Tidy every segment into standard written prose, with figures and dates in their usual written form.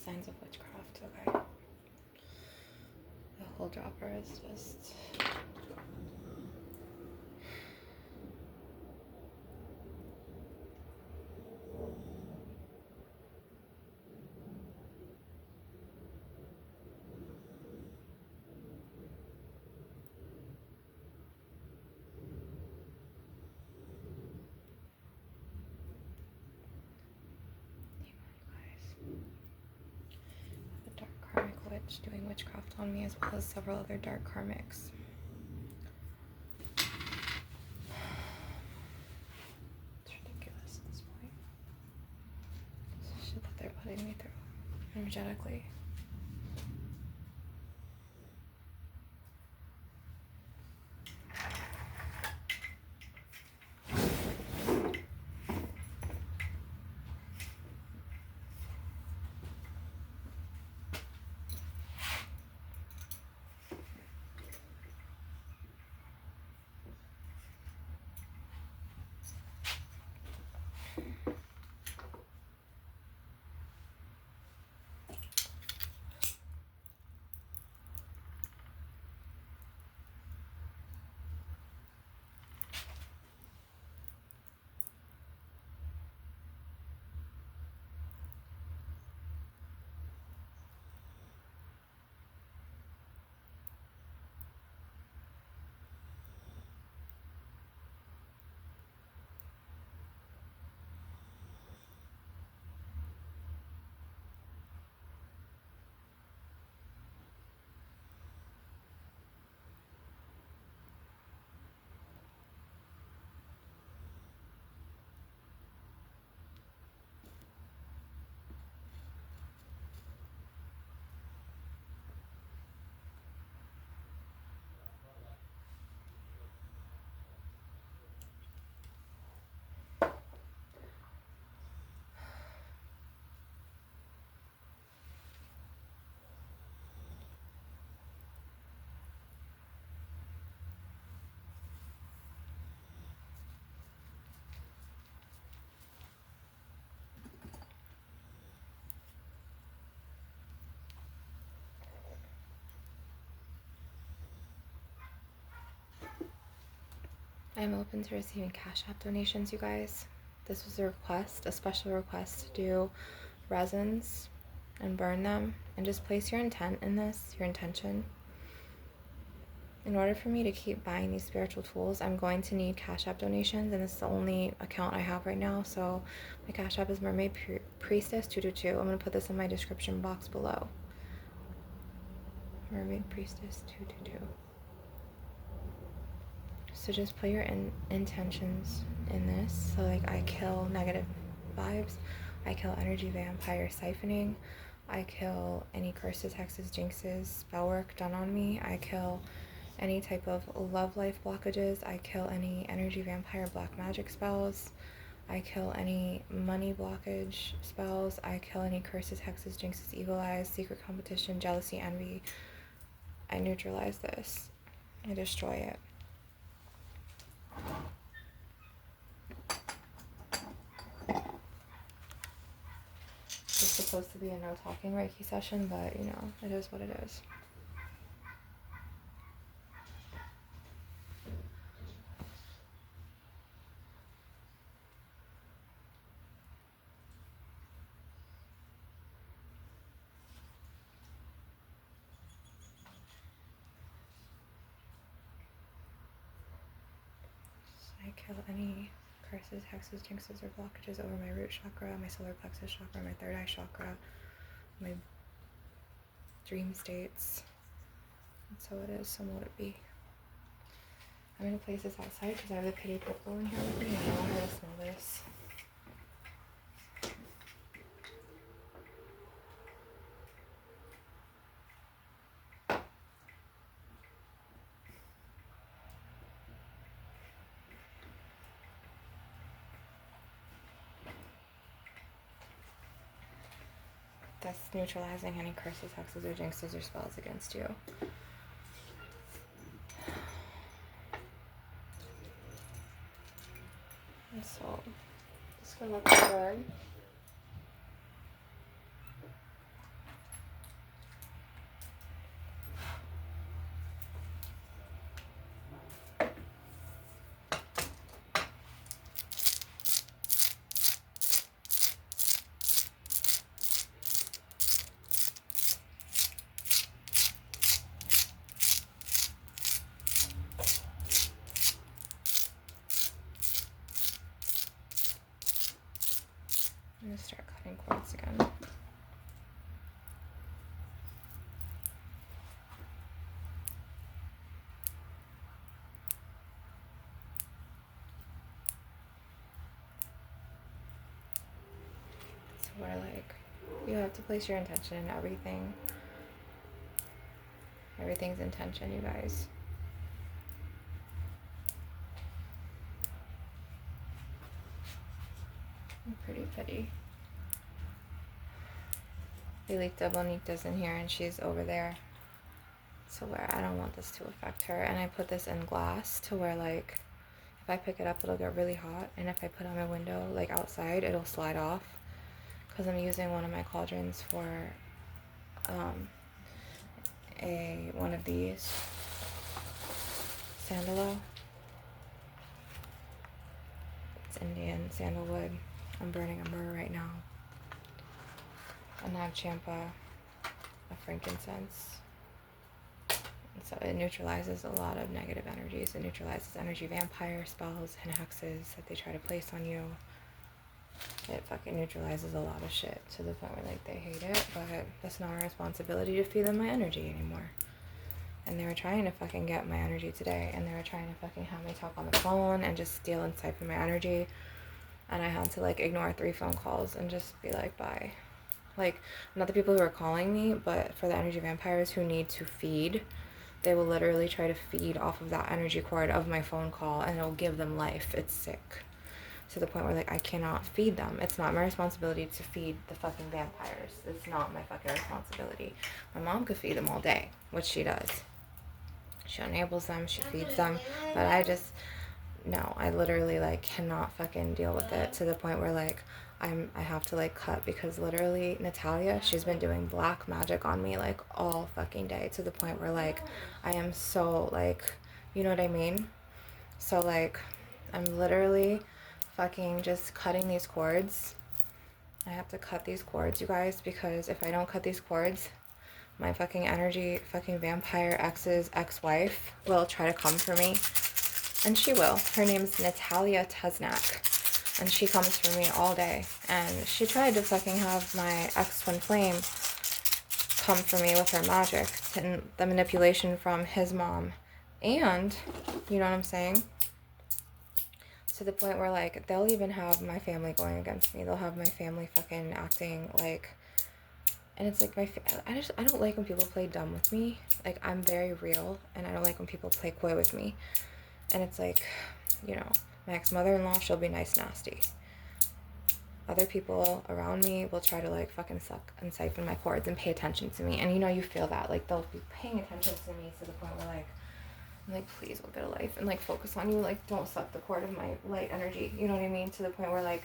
signs of witchcraft, okay? The whole dropper is just... a dark karmic witch doing witchcraft on me, as well as several other dark karmics. It's ridiculous at this point. This shit that they're putting me through energetically. I'm open to receiving Cash App donations, you guys. This was a request, a special request to do resins and burn them, and just place your intent in this, your intention. In order for me to keep buying these spiritual tools, I'm going to need Cash App donations, and this is the only account I have right now. So my Cash App is Mermaid Priestess 222. I'm going to put this in my description box below. Mermaid Priestess 222. So just put your intentions in this. So like, I kill negative vibes, I kill energy vampire siphoning, I kill any curses, hexes, jinxes, spell work done on me, I kill any type of love life blockages, I kill any energy vampire black magic spells, I kill any money blockage spells, I kill any curses, hexes, jinxes, evil eyes, secret competition, jealousy, envy. I neutralize this. I destroy it. It's supposed to be a no talking Reiki session, but you know, it is what it is. I kill any curses, hexes, jinxes, or blockages over my root chakra, my solar plexus chakra, my third eye chakra, my dream states. And so it is, so will it be. I'm going to place this outside because I have the pity purple in here with me. I don't know how to smell this. That's neutralizing any curses, hexes, or jinxes, or spells against you. And so, just gonna let that burn. gonna start cutting cords again. So we're like, you have to place your intention in everything. Everything's intention, you guys. Pretty. Lilita Bonita's in here and she's over there. So where I don't want this to affect her. And I put this in glass to where like, if I pick it up, it'll get really hot. And if I put it on my window, like outside, it'll slide off. Because I'm using one of my cauldrons for one of these sandalo. It's Indian sandalwood. I'm burning a myrrh right now. And I have champa, a frankincense. And so it neutralizes a lot of negative energies. It neutralizes energy vampire spells and hexes that they try to place on you. It fucking neutralizes a lot of shit to the point where like they hate it, but that's not our responsibility to feed them my energy anymore. And they were trying to fucking get my energy today, and they were trying to fucking have me talk on the phone and just steal and siphon my energy. And I had to like ignore 3 phone calls and just be like, bye. Like, not the people who are calling me, but for the energy vampires who need to feed, they will literally try to feed off of that energy cord of my phone call, and it'll give them life. It's sick. To the point where like I cannot feed them. It's not my responsibility to feed the fucking vampires. It's not my fucking responsibility. My mom could feed them all day, which she does. She enables them, she feeds them, but I literally like cannot fucking deal with it, to the point where like I have to like cut, because literally Natalia, she's been doing black magic on me like all fucking day, to the point where like I am so like, you know what I mean? So like I'm literally fucking just cutting these cords. I have to cut these cords, you guys, because if I don't cut these cords, my fucking energy fucking vampire ex's ex-wife will try to come for me. And she will. Her name's Natalia Tesnak. And she comes for me all day. And she tried to fucking have my ex-twin flame come for me with her magic. And the manipulation from his mom. And, you know what I'm saying? To the point where like they'll even have my family going against me. They'll have my family fucking acting like, and it's like I don't like when people play dumb with me. Like, I'm very real, and I don't like when people play coy with me. And it's like, you know, my ex-mother-in-law, she'll be nice nasty. Other people around me will try to like fucking suck and siphon my cords and pay attention to me. And you know, you feel that like they'll be paying attention to me to the point where like, I'm like, please, we'll get a life and like focus on you. Like, don't suck the cord of my light energy. You know what I mean? To the point where like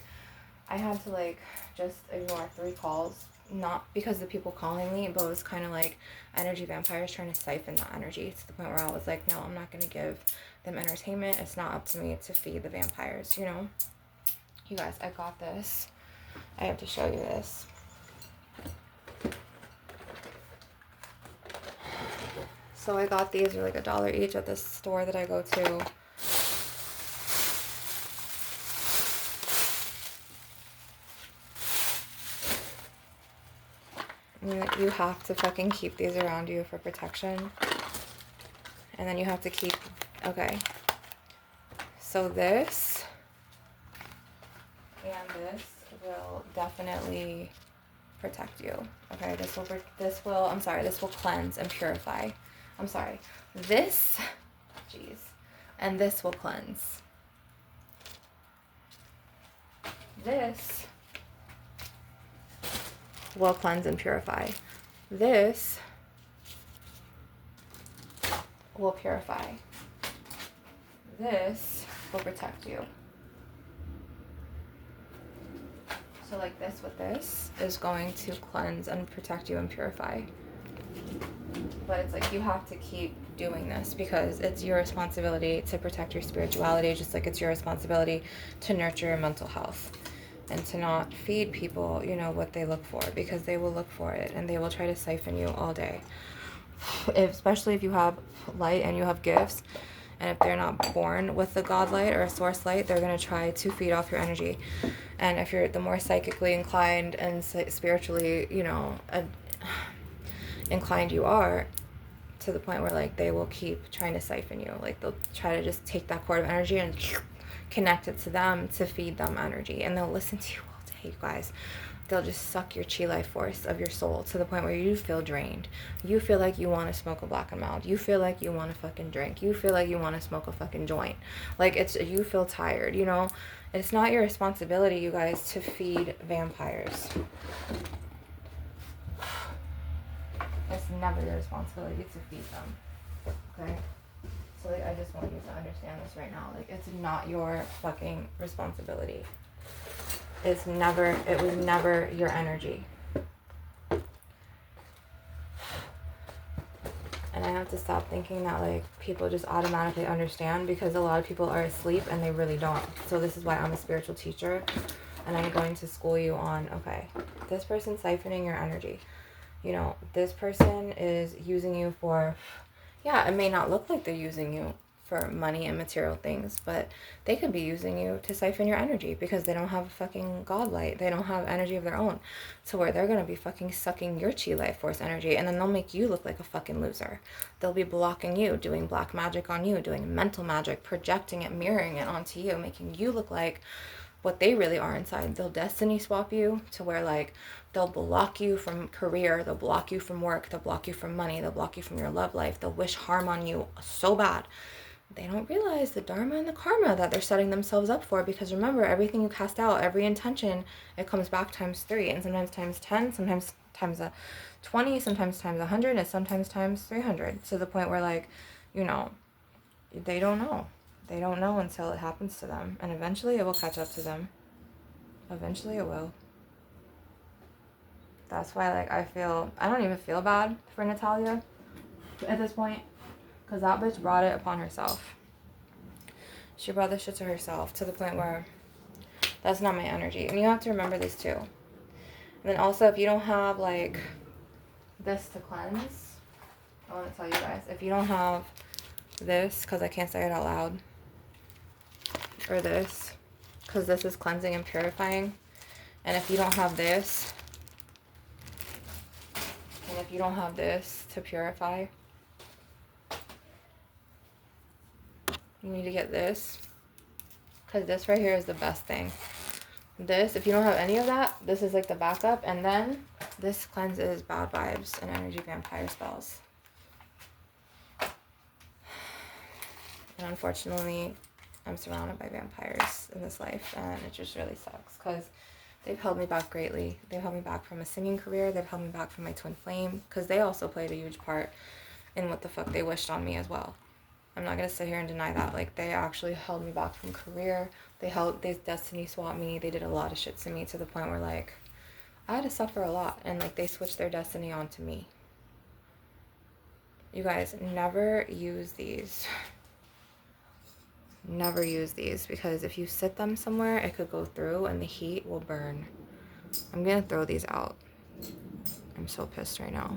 I had to like just ignore 3 calls, not because the people calling me, but it was kind of like energy vampires trying to siphon that energy, to the point where I was like, no, I'm not going to give them entertainment. It's not up to me to feed the vampires, you know? You guys, I got this. I have to show you this. So I got these, they're like $1 each at this store that I go to. You have to fucking keep these around you for protection. And then you have to keep, okay. So this and this will definitely protect you. Okay, this will cleanse and purify. I'm sorry. This, jeez. And this will cleanse. This will cleanse and purify. This will purify. This will protect you. So like this with this is going to cleanse and protect you and purify. But it's like you have to keep doing this because it's your responsibility to protect your spirituality, just like it's your responsibility to nurture your mental health and to not feed people, you know, what they look for, because they will look for it and they will try to siphon you all day. Especially if you have light and you have gifts, and if they're not born with the God light or a source light, they're going to try to feed off your energy. And if you're the more psychically inclined and spiritually, you know, inclined you are, to the point where like they will keep trying to siphon you. Like they'll try to just take that cord of energy and connect it to them to feed them energy, and they'll listen to you all day, you guys. They'll just suck your chi life force of your soul to the point where you feel drained. You feel like you want to smoke a black and mild. You feel like you want to fucking drink. You feel like you want to smoke a fucking joint. Like it's, you feel tired, you know. It's not your responsibility, you guys, to feed vampires. It's never your responsibility to feed them. Okay? So like, I just want you to understand this right now. Like, it's not your fucking responsibility. It was never your energy. And I have to stop thinking that like people just automatically understand, because a lot of people are asleep and they really don't. So this is why I'm a spiritual teacher, and I'm going to school you on, okay, this person's siphoning your energy. You know, this person is using you for, yeah, it may not look like they're using you for money and material things, but they could be using you to siphon your energy because they don't have a fucking god light. They don't have energy of their own, to where they're going to be fucking sucking your chi life force energy, and then they'll make you look like a fucking loser. They'll be blocking you, doing black magic on you, doing mental magic, projecting it, mirroring it onto you, making you look like what they really are inside. They'll destiny swap you to where like they'll block you from career, they'll block you from work, they'll block you from money, they'll block you from your love life, they'll wish harm on you so bad. They don't realize the dharma and the karma that they're setting themselves up for, because remember, everything you cast out, every intention, it comes back times 3, and sometimes times 10, sometimes times 20, sometimes times 100, and sometimes times 300, to the point where like, you know, they don't know. They don't know until it happens to them, and eventually it will catch up to them. Eventually it will. That's why like I don't even feel bad for Natalia at this point, because that bitch brought it upon herself. She brought this shit to herself, to the point where that's not my energy. And you have to remember this too. And then also, if you don't have like this to cleanse, I want to tell you guys, if you don't have this, because I can't say it out loud, or this, because this is cleansing and purifying, and if you don't have this, and if you don't have this to purify, you need to get this, because this right here is the best thing. This, if you don't have any of that, this is like the backup, and then this cleanses bad vibes and energy vampire spells. And unfortunately, I'm surrounded by vampires in this life, and it just really sucks, because they've held me back greatly. They've held me back from a singing career. They've held me back from my twin flame, because they also played a huge part in what the fuck they wished on me as well. I'm not going to sit here and deny that. Like, they actually held me back from career. They destiny swapped me. They did a lot of shit to me, to the point where, like, I had to suffer a lot. And, like, they switched their destiny onto me. You guys, never use these. Never use these, because if you sit them somewhere, it could go through and the heat will burn. I'm going to throw these out. I'm so pissed right now.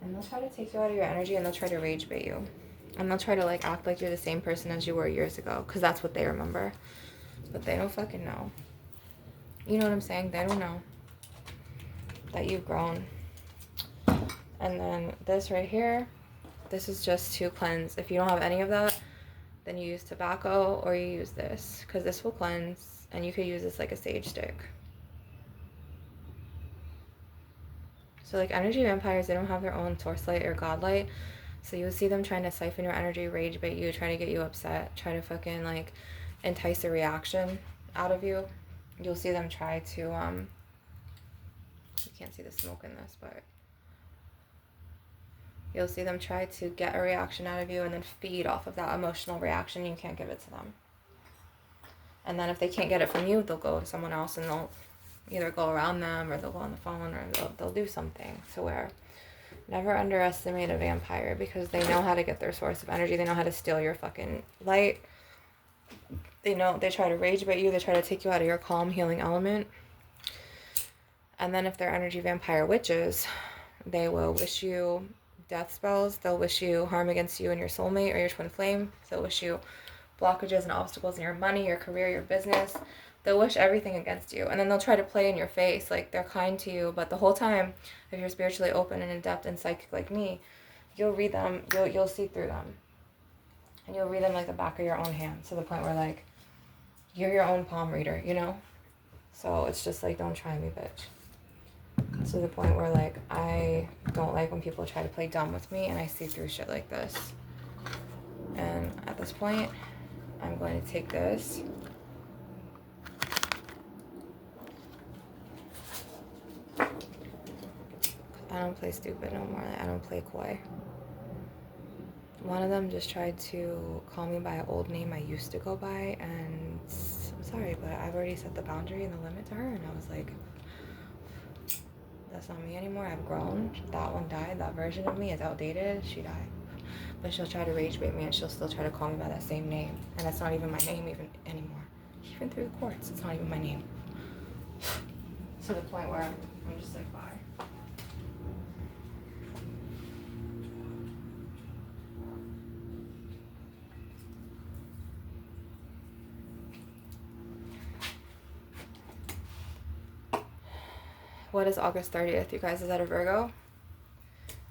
And they'll try to take you out of your energy, and they'll try to rage bait you. And they'll try to like act like you're the same person as you were years ago, because that's what they remember. But they don't fucking know. You know what I'm saying? They don't know that you've grown. And then this right here, this is just to cleanse. If you don't have any of that, then you use tobacco, or you use this, because this will cleanse, and you could use this like a sage stick. So like energy vampires, they don't have their own source light or god light. So you will see them trying to siphon your energy, rage bait you, try to get you upset, try to fucking like entice a reaction out of you. You'll see them try to, you can't see the smoke in this, but you'll see them try to get a reaction out of you and then feed off of that emotional reaction. You can't give it to them. And then if they can't get it from you, they'll go to someone else, and they'll either go around them, or they'll go on the phone, or they'll do something. To where never underestimate a vampire, because they know how to get their source of energy. They know how to steal your fucking light. They try to rage bait you. They try to take you out of your calm, healing element. And then if they're energy vampire witches, they will wish you death spells. They'll wish you harm against you and your soulmate or your twin flame. They'll wish you blockages and obstacles in your money, your career, your business. They'll wish everything against you. And then they'll try to play in your face. Like, they're kind to you. But the whole time, if you're spiritually open and adept and psychic like me, you'll read them. You'll see through them. And you'll read them like the back of your own hand. To the point where, like, you're your own palm reader, you know? So it's just like, don't try me, bitch. To the point where, like, I don't like when people try to play dumb with me, and I see through shit like this. And at this point, I'm going to take this. I don't play stupid no more. I don't play coy. One of them just tried to call me by an old name I used to go by, and I'm sorry, but I've already set the boundary and the limit to her, and I was like, that's not me anymore. I've grown. That one died. That version of me is outdated. She died. But she'll try to rage bait me, and she'll still try to call me by that same name, and that's not even my name even anymore. Even through the courts, it's not even my name. To the point where I'm just like, bye. What is August 30th, you guys? Is that a Virgo?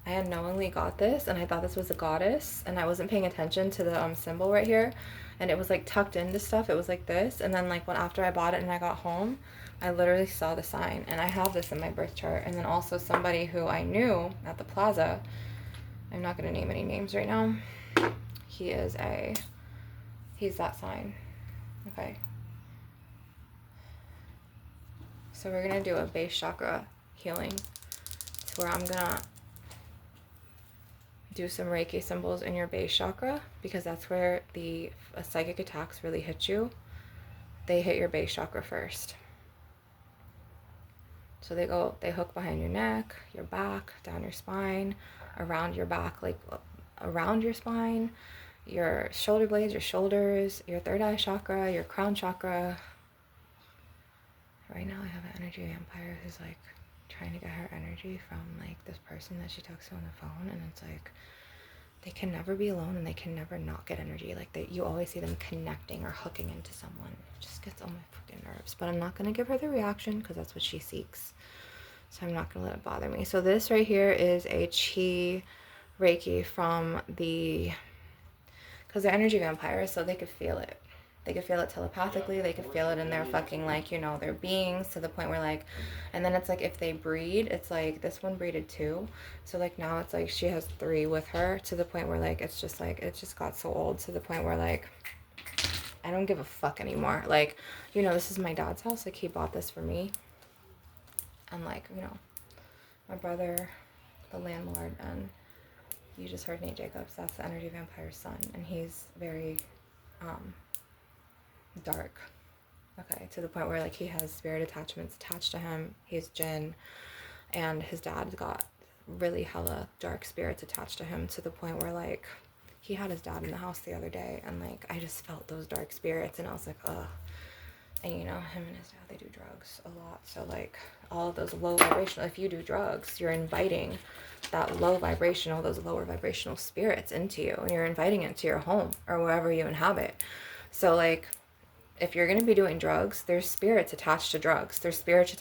I unknowingly got this, and I thought this was a goddess, and I wasn't paying attention to the symbol right here, and it was like tucked into stuff. It was like this, and then like after I bought it and I got home, I literally saw the sign, and I have this in my birth chart. And then also somebody who I knew at the plaza, I'm not going to name any names right now, he's that sign. Okay. So we're going to do a base chakra healing. It's where I'm going to do some Reiki symbols in your base chakra, because that's where the psychic attacks really hit you. They hit your base chakra first. So they hook behind your neck, your back, down your spine, around your back, like around your spine, your shoulder blades, your shoulders, your third eye chakra, your crown chakra. Right now I have an energy vampire who's like trying to get her energy from like this person that she talks to on the phone, and it's like they can never be alone, and they can never not get energy. Like you always see them connecting or hooking into someone. It just gets on my fucking nerves. But I'm not going to give her the reaction, because that's what she seeks. So I'm not going to let it bother me. So this right here is a Chi Reiki from because they're energy vampires, so they could feel it. They could feel it telepathically. They could feel it in their fucking, like, you know, their beings, to the point where, like, and then it's like if they breed, it's like this one breeded 2. So, like, now it's like she has 3 with her, to the point where, like, it's just, like, it just got so old, to the point where, like, I don't give a fuck anymore. Like, you know, this is my dad's house. Like, he bought this for me. And, like, you know, my brother, the landlord, and you just heard Nate Jacobs. That's the energy vampire's son. And he's very, dark. Okay, to the point where, like, he has spirit attachments attached to him. He's Jinn, and his dad got really hella dark spirits attached to him, to the point where, like, he had his dad in the house the other day, and, like, I just felt those dark spirits, and I was like, ugh. And, you know, him and his dad, they do drugs a lot. So, like, all of those low vibrational, if you do drugs, you're inviting that low vibrational, those lower vibrational spirits into you, and you're inviting it to your home or wherever you inhabit. So, like, if you're going to be doing drugs, there's spirits attached to drugs. There's spirits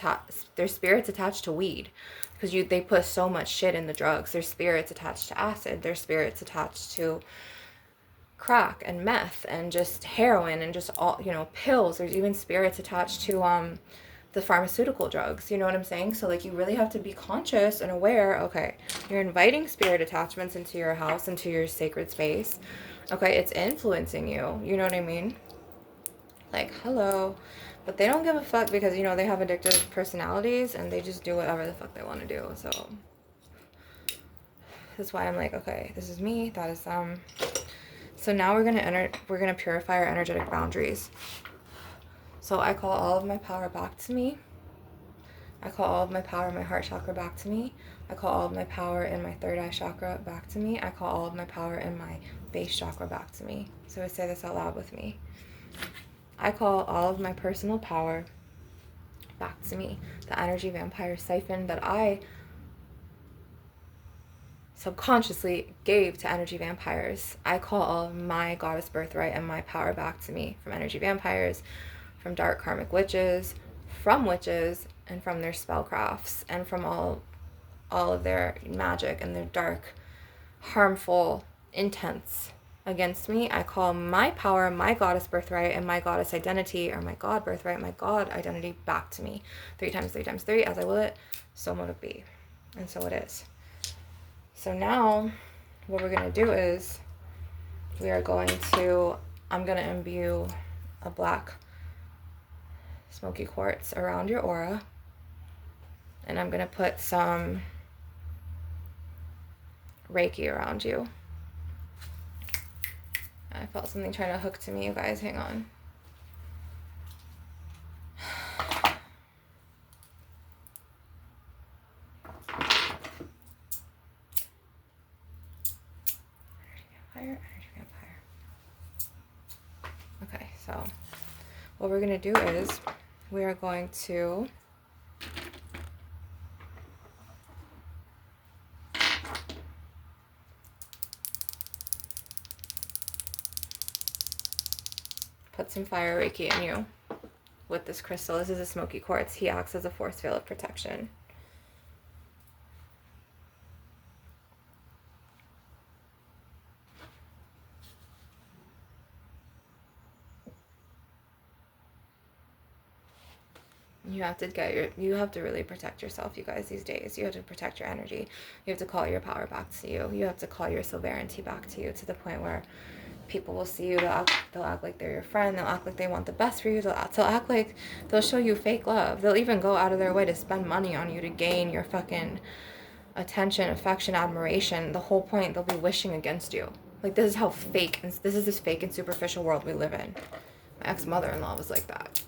attached to weed, because they put so much shit in the drugs. There's spirits attached to acid. There's spirits attached to crack and meth and just heroin and just all, you know, pills. There's even spirits attached to the pharmaceutical drugs. You know what I'm saying? So, like, you really have to be conscious and aware. Okay, you're inviting spirit attachments into your house, into your sacred space. Okay, it's influencing you. You know what I mean? Like, hello. But they don't give a fuck, because, you know, they have addictive personalities, and they just do whatever the fuck they want to do. So that's why I'm like, okay, this is me, that is them. So now we're gonna purify our energetic boundaries. So I call all of my power back to me. I call all of my power in my heart chakra back to me. I call all of my power in my third eye chakra back to me. I call all of my power in my base chakra back to me. So I say this out loud with me. I call all of my personal power back to me. The energy vampire siphon that I subconsciously gave to energy vampires. I call my goddess birthright and my power back to me from energy vampires, from dark karmic witches, and from their spellcrafts, and from all of their magic and their dark, harmful intents against me. I call my power, my goddess birthright, and my goddess identity, or my god birthright, my god identity, back to me. 3 times 3 times 3, as I will it, so mote it be. And so it is. So now, what we're going to do is, I'm going to imbue a black smoky quartz around your aura. And I'm going to put some Reiki around you. I felt something trying to hook to me, you guys. Hang on. Energy vampire. Okay, so what we're going to do is we are going to put some fire Reiki in you with this crystal. This is a smoky quartz. He acts as a force field of protection. You have to really protect yourself, you guys, these days. You have to protect your energy. You have to call your power back to you. You have to call your sovereignty back to you, to the point where people will see you, they'll act like they're your friend, they'll act like they want the best for you, they'll act like they'll show you fake love. They'll even go out of their way to spend money on you to gain your fucking attention, affection, admiration. The whole point, they'll be wishing against you. Like, this is how fake, and this is this fake and superficial world we live in. My ex-mother-in-law was like that.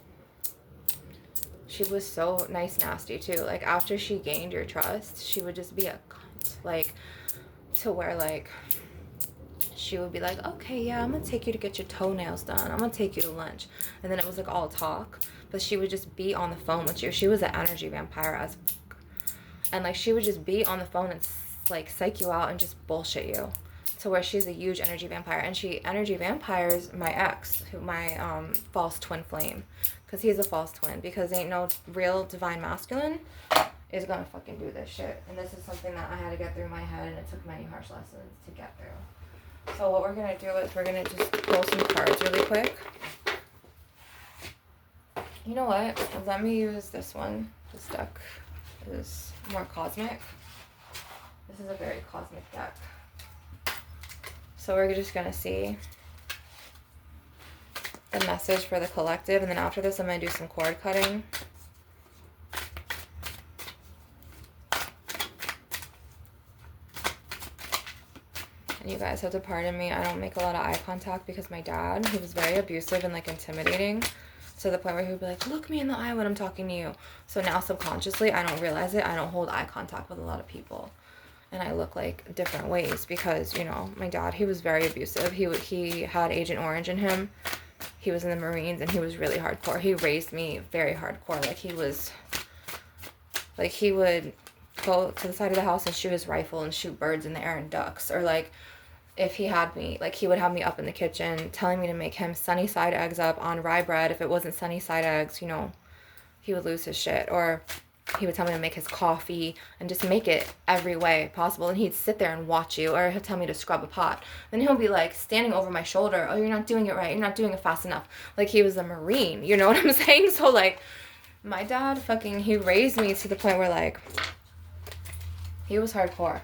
She was so nice nasty too. Like, after she gained your trust, she would just be a cunt. Like, to where, like, she would be like, okay, yeah, I'm gonna take you to get your toenails done, I'm gonna take you to lunch, and then it was like all talk, but she would just be on the phone with you. She was an energy vampire as fuck. And like, she would just be on the phone and like psych you out and just bullshit you, to where she's a huge energy vampire. And she energy vampires my ex, my false twin flame, because he's a false twin, because ain't no real divine masculine is gonna fucking do this shit. And this is something that I had to get through my head, and it took many harsh lessons to get through. So what we're gonna do is we're gonna just pull some cards really quick. You know what? Let me use this one. This deck is more cosmic. This is a very cosmic deck. So we're just gonna see the message for the collective, and then after this I'm gonna do some cord cutting. And you guys have to pardon me, I don't make a lot of eye contact, because my dad, he was very abusive and like intimidating, to the point where he would be like, look me in the eye when I'm talking to you. So now subconsciously, I don't realize it, I don't hold eye contact with a lot of people. And I look like different ways, because, you know, my dad, he was very abusive. He had Agent Orange in him. He was in the Marines, and he was really hardcore. He raised me very hardcore. Like, he would go to the side of the house and shoot his rifle and shoot birds in the air and ducks. Or like, if he had me, like, he would have me up in the kitchen telling me to make him sunny side eggs up on rye bread. If it wasn't sunny side eggs, you know, he would lose his shit. Or he would tell me to make his coffee and just make it every way possible. And he'd sit there and watch you, or he'll tell me to scrub a pot. Then he'll be like standing over my shoulder. Oh, you're not doing it right. You're not doing it fast enough. Like, he was a Marine. You know what I'm saying? So like, my dad fucking, he raised me to the point where like, he was hardcore.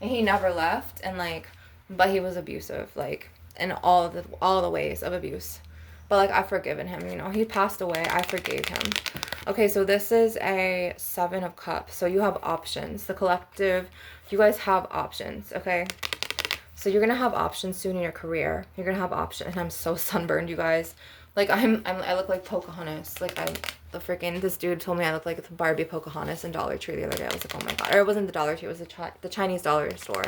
And he never left. And like, but he was abusive, like, in all the ways of abuse. But like, I've forgiven him, you know. He passed away. I forgave him. Okay, so this is a 7 of Cups. So you have options. The collective, you guys have options, okay? So you're going to have options soon in your career. You're going to have options. And I'm so sunburned, you guys. Like, I look like Pocahontas. Like, this dude told me I look like the Barbie Pocahontas in Dollar Tree the other day. I was like, oh my God. Or it wasn't the Dollar Tree. It was the Chinese dollar store.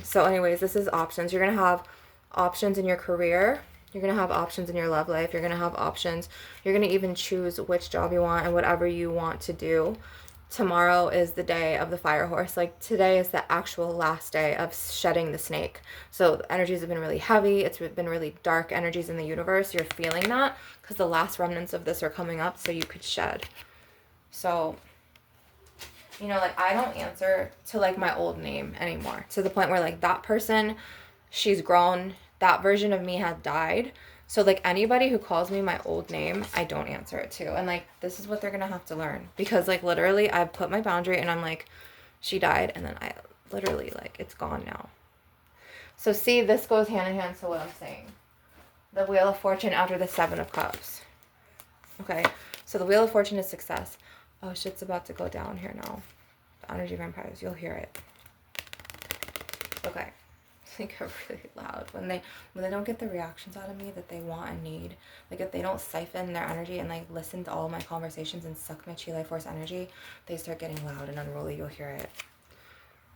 So anyways, this is options. You're going to have options in your career. You're going to have options in your love life. You're going to have options. You're going to even choose which job you want and whatever you want to do. tomorrow is the day of the fire horse. Like today is the actual last day of shedding the snake. So the energies have been really heavy. It's been really dark energies in the universe. You're feeling that because the last remnants of this are coming up so you could shed. So, you know, like I don't answer to like my old name anymore, to the point where like that person, she's grown, that version of me has died. So like anybody who calls me my old name, I don't answer it to. And like this is what they're gonna have to learn, because like literally I put my boundary and I'm like, she died, and then I literally like it's gone now. So see, this goes hand in hand to what I'm saying. The Wheel of Fortune after the Seven of Cups. Okay, so the Wheel of Fortune is success. Oh, shit's about to go down here now. The energy vampires, you'll hear it. Okay. They get really loud when they don't get the reactions out of me that they want and need. Like if they don't siphon their energy and like listen to all my conversations and suck my chi life force energy, they start getting loud and unruly. You'll hear it.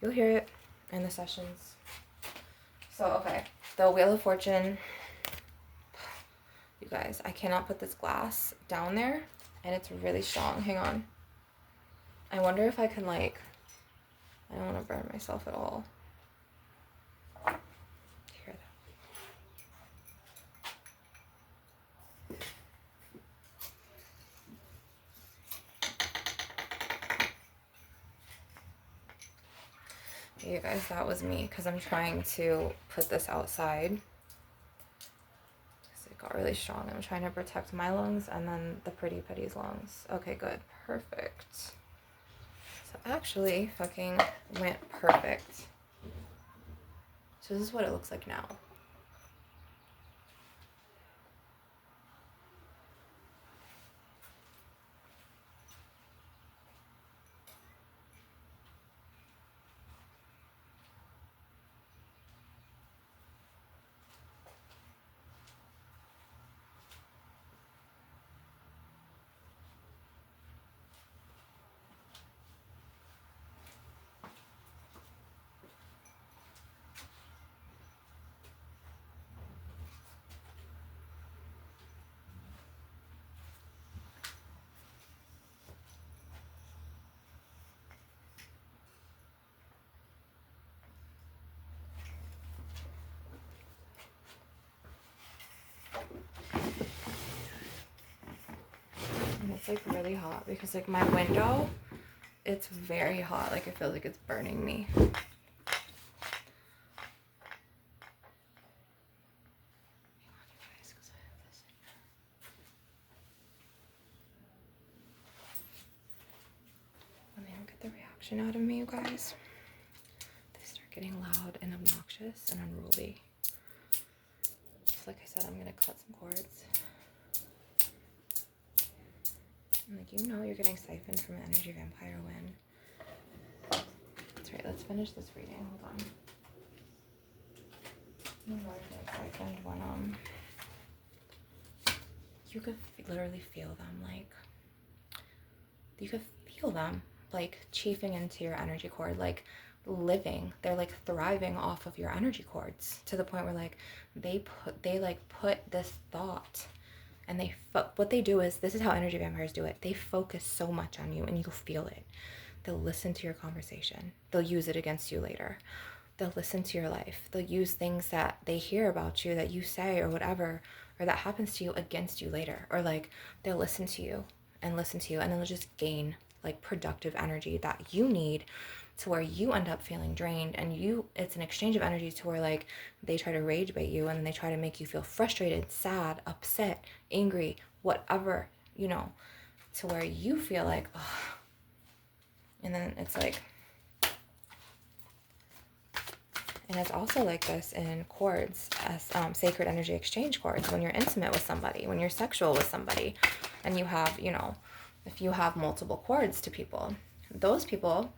You'll hear it in the sessions. So okay, the Wheel of Fortune. You guys, I cannot put this glass down there, and it's really strong. Hang on. I wonder if I can like. I don't want to burn myself at all. Hear that. You guys, that was me, because I'm trying to put this outside. Because it got really strong. I'm trying to protect my lungs and then the pretty Petty's lungs. Okay, good. Perfect. So actually fucking went perfect. So this is what it looks like now. And it's like really hot because like my window, it's very hot. Like it feels like it's burning me. When they don't get the reaction out of me, you guys, they start getting loud and obnoxious and unruly. Just like I said, I'm gonna cut some cords. And like, you know, you're getting siphoned from an energy vampire when. That's right, let's finish this reading. Hold on. You know, you're getting siphoned when you could literally feel them, like you could feel them like chiefing into your energy cord, like living, they're like thriving off of your energy cords, to the point where like they put this thought, and what they do is, this is how energy vampires do it. They focus so much on you and you'll feel it. They'll listen to your conversation. They'll use it against you later. They'll listen to your life. They'll use things that they hear about you, that you say or whatever, or that happens to you, against you later. Or like they'll listen to you, and then they'll just gain like productive energy that you need, to where you end up feeling drained, and it's an exchange of energy to where like they try to rage bait you, and then they try to make you feel frustrated, sad, upset, angry, whatever, you know, to where you feel like, oh. And then it's like, and it's also like this in cords, as sacred energy exchange cords, when you're intimate with somebody, when you're sexual with somebody, and you have, you know, if you have multiple cords to people, those people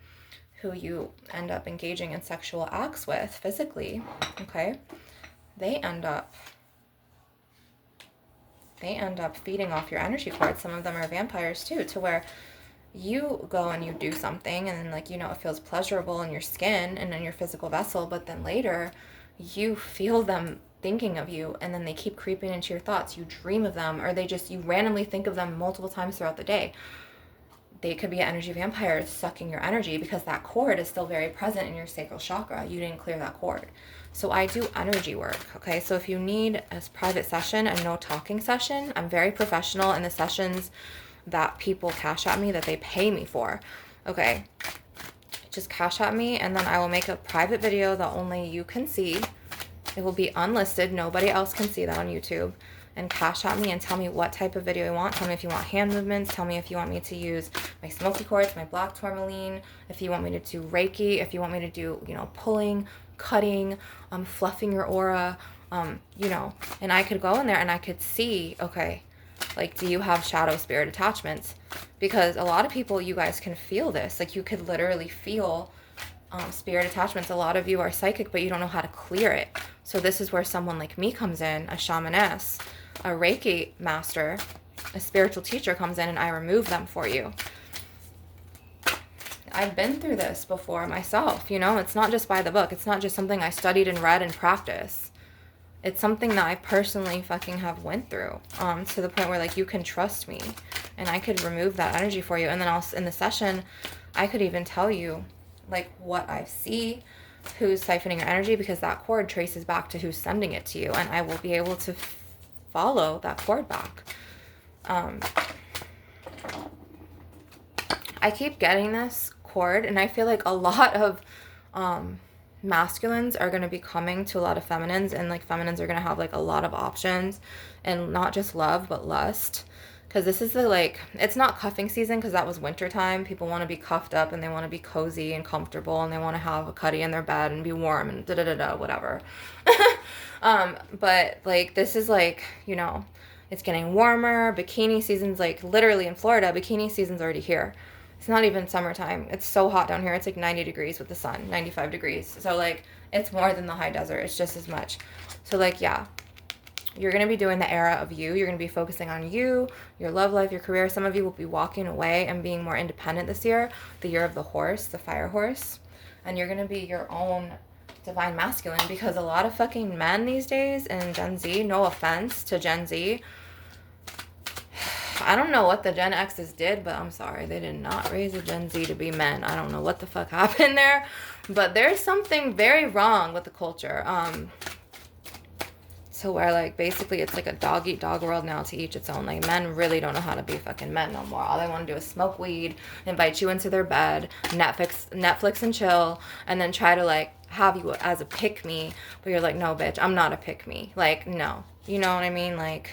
who you end up engaging in sexual acts with physically, okay, they end up feeding off your energy cords. Some of them are vampires too, to where you go and you do something, and then like, you know, it feels pleasurable in your skin and in your physical vessel, but then later you feel them thinking of you, and then they keep creeping into your thoughts. You dream of them, or you randomly think of them multiple times throughout the day. they could be an energy vampire sucking your energy because that cord is still very present in your sacral chakra. You didn't clear that cord. So I do energy work, okay? So if you need a private session, a no talking session, I'm very professional in the sessions that people cash at me, that they pay me for, okay? Just cash at me, and then I will make a private video that only you can see. It will be unlisted. Nobody else can see that on YouTube. And cash at me and tell me what type of video you want. Tell me if you want hand movements. Tell me if you want me to use my smoky quartz, my black tourmaline, if you want me to do Reiki, if you want me to do, you know, pulling, cutting, fluffing your aura, you know. And I could go in there and I could see, okay, like, do you have shadow spirit attachments? Because a lot of people, you guys can feel this. Like, you could literally feel spirit attachments. A lot of you are psychic, but you don't know how to clear it. So this is where someone like me comes in, a shamaness, a Reiki master, a spiritual teacher comes in, and I remove them for you. I've been through this before myself, you know. It's not just by the book. It's not just something I studied and read and practiced. It's something that I personally fucking have went through, to the point where, like, you can trust me, and I could remove that energy for you. And then also in the session, I could even tell you, like, what I see, who's siphoning your energy, because that cord traces back to who's sending it to you, and I will be able to follow that cord back. I keep getting this cord, and I feel like a lot of masculines are going to be coming to a lot of feminines, and like feminines are going to have like a lot of options, and not just love but lust, because this is the, like, it's not cuffing season, because that was winter time. People want to be cuffed up and they want to be cozy and comfortable, and they want to have a cuddy in their bed and be warm and whatever. But like, this is like, you know, it's getting warmer. Bikini season's like, literally in Florida, bikini season's already here. It's not even summertime. It's so hot down here. It's like 90 degrees with the sun, 95 degrees. So like, it's more than the high desert. It's just as much. So like, yeah, you're going to be doing the era of you. You're going to be focusing on you, your love life, your career. Some of you will be walking away and being more independent this year, the year of the horse, the fire horse. And you're going to be your own divine masculine, because a lot of fucking men these days in Gen Z, no offense to Gen Z, I don't know what the Gen X's did, but I'm sorry, they did not raise the Gen Z to be men. I don't know what the fuck happened there, but there's something very wrong with the culture. So where, like, basically it's like a dog eat dog world now, to each its own. Like, men really don't know how to be fucking men no more. All they want to do is smoke weed, invite you into their bed, Netflix and chill, and then try to like have you as a pick me, but you're like, no bitch, I'm not a pick me. Like, no, you know what I mean? Like,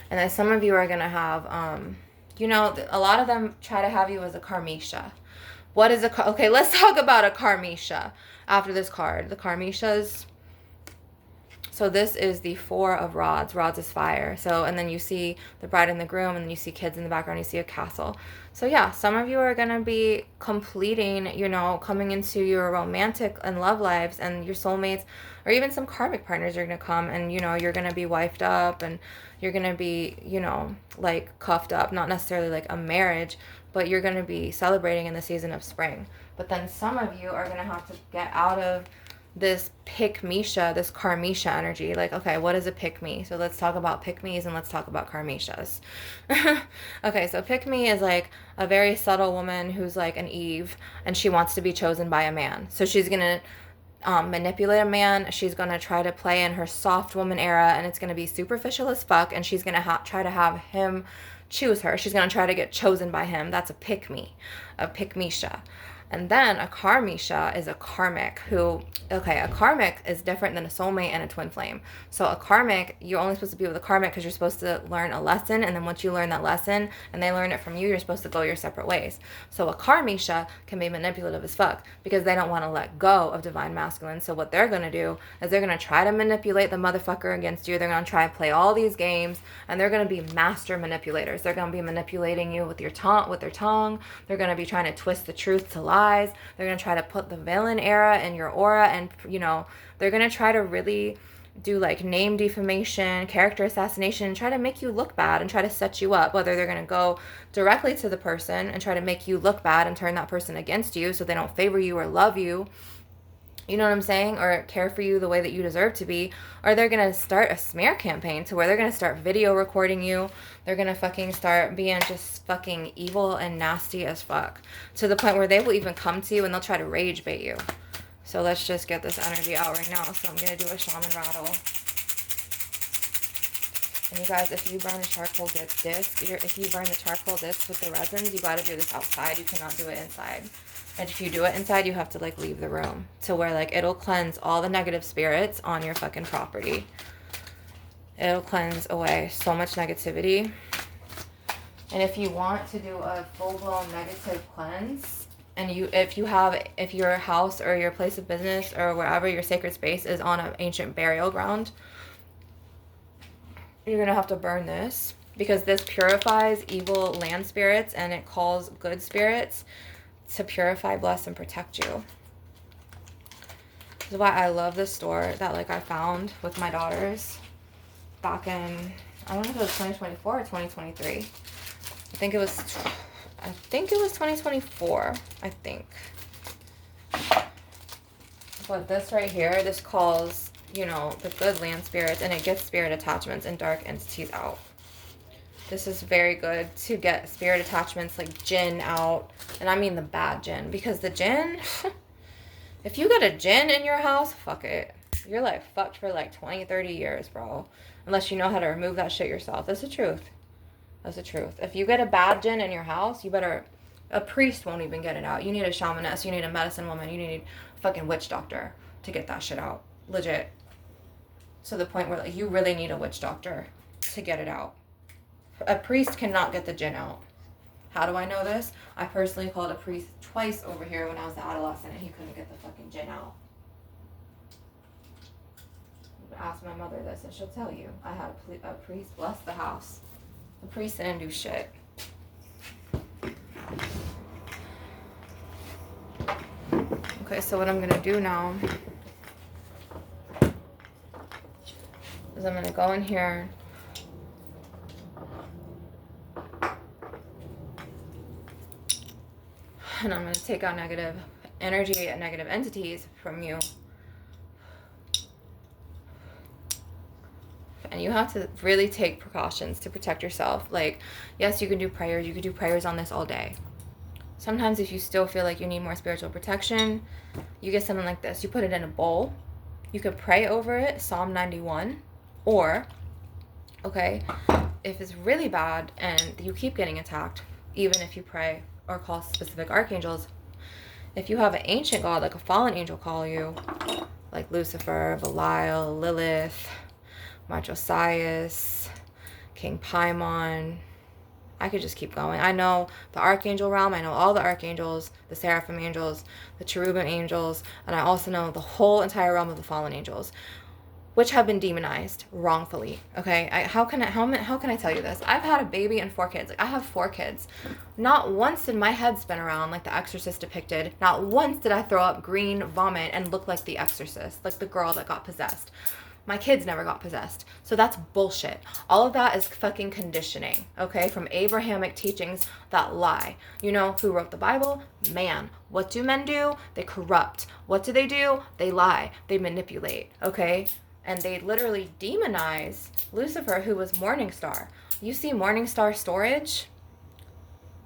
and then some of you are gonna have you know, a lot of them try to have you as a karmisha. What is a okay, let's talk about a karmisha after this card. The karmishas, so this is the 4 of rods. Rods is fire. So, and then you see the bride and the groom, and then you see kids in the background, you see a castle. So yeah, some of you are going to be completing, you know, coming into your romantic and love lives, and your soulmates, or even some karmic partners are going to come, and, you know, you're going to be wifed up, and you're going to be, you know, like cuffed up, not necessarily like a marriage, but you're going to be celebrating in the season of spring. But then some of you are going to have to get out of this pick-misha, this karmisha energy. Like, okay, what is a pick-me? So let's talk about pick-me's and let's talk about karmishas. Okay, so pick-me is like a very subtle woman who's like an Eve, and she wants to be chosen by a man. So she's going to manipulate a man. She's going to try to play in her soft woman era, and it's going to be superficial as fuck, and she's going to try to have him choose her. She's going to try to get chosen by him. That's a pick-me, a pick-misha. And then a karmisha is a karmic who, okay, a karmic is different than a soulmate and a twin flame. So a karmic, you're only supposed to be with a karmic because you're supposed to learn a lesson, and then once you learn that lesson and they learn it from you, you're supposed to go your separate ways. So a karmisha can be manipulative as fuck because they don't want to let go of divine masculine. So what they're going to do is they're going to try to manipulate the motherfucker against you. They're going to try to play all these games, and they're going to be master manipulators. They're going to be manipulating you with their tongue. They're going to be trying to twist the truth to lies. They're going to try to put the villain era in your aura, and, you know, they're going to try to really do like name defamation, character assassination, and try to make you look bad and try to set you up. Whether they're going to go directly to the person and try to make you look bad and turn that person against you so they don't favor you or love you, you know what I'm saying, or care for you the way that you deserve to be, or they're gonna start a smear campaign to where they're gonna start video recording you. They're gonna fucking start being just fucking evil and nasty as fuck, to the point where they will even come to you and they'll try to rage bait you. So let's just get this energy out right now. So I'm gonna do a shaman rattle. And you guys, if you burn a charcoal disc, if you burn the charcoal disc with the resins, you got to do this outside. You cannot do it inside. And if you do it inside, you have to like leave the room, to where like it'll cleanse all the negative spirits on your fucking property. It'll cleanse away so much negativity. And if you want to do a full-blown negative cleanse, and if your house or your place of business or wherever your sacred space is on an ancient burial ground, you're going to have to burn this, because this purifies evil land spirits and it calls good spirits to purify, bless, and protect you. This is why I love this store that like I found with my daughters back in, I don't know if it was 2024 or 2023. I think it was 2024, I think. But this right here, this calls, you know, the good land spirits, and it gets spirit attachments and dark entities out. This is very good to get spirit attachments like jinn out. And I mean the bad jinn, because the jinn, if you get a jinn in your house, fuck it. You're like fucked for like 20, 30 years, bro. Unless you know how to remove that shit yourself. That's the truth. That's the truth. If you get a bad jinn in your house, you better, a priest won't even get it out. You need a shamaness, you need a medicine woman, you need a fucking witch doctor to get that shit out. Legit. To the point where like you really need a witch doctor to get it out. A priest cannot get the jinn out. How do I know this? I personally called a priest twice over here when I was an adolescent and he couldn't get the fucking jinn out. Ask my mother this and she'll tell you. I had a priest bless the house. The priest didn't do shit. Okay, so what I'm gonna do now is I'm gonna go in here and I'm gonna take out negative energy and negative entities from you. And you have to really take precautions to protect yourself. Like, yes, you can do prayers. You can do prayers on this all day. Sometimes if you still feel like you need more spiritual protection, you get something like this. You put it in a bowl. You could pray over it, Psalm 91. Or, okay, if it's really bad and you keep getting attacked, even if you pray or call specific archangels, if you have an ancient god, like a fallen angel call you, like Lucifer, Belial, Lilith, Josias, King Paimon. I could just keep going. I know the archangel realm. I know all the archangels, the seraphim angels, the cherubim angels, and I also know the whole entire realm of the fallen angels, which have been demonized wrongfully. Okay, how can I tell you this? I've had a baby and 4 kids. Like, I have 4 kids. Not once did my head spin around like the Exorcist depicted. Not once did I throw up green vomit and look like the Exorcist, like the girl that got possessed. My kids never got possessed. So that's bullshit. All of that is fucking conditioning, okay? From Abrahamic teachings that lie. You know who wrote the Bible? Man. What do men do? They corrupt. What do? They lie. They manipulate, okay? And they literally demonize Lucifer, who was Morning Star. You see Morning Star storage?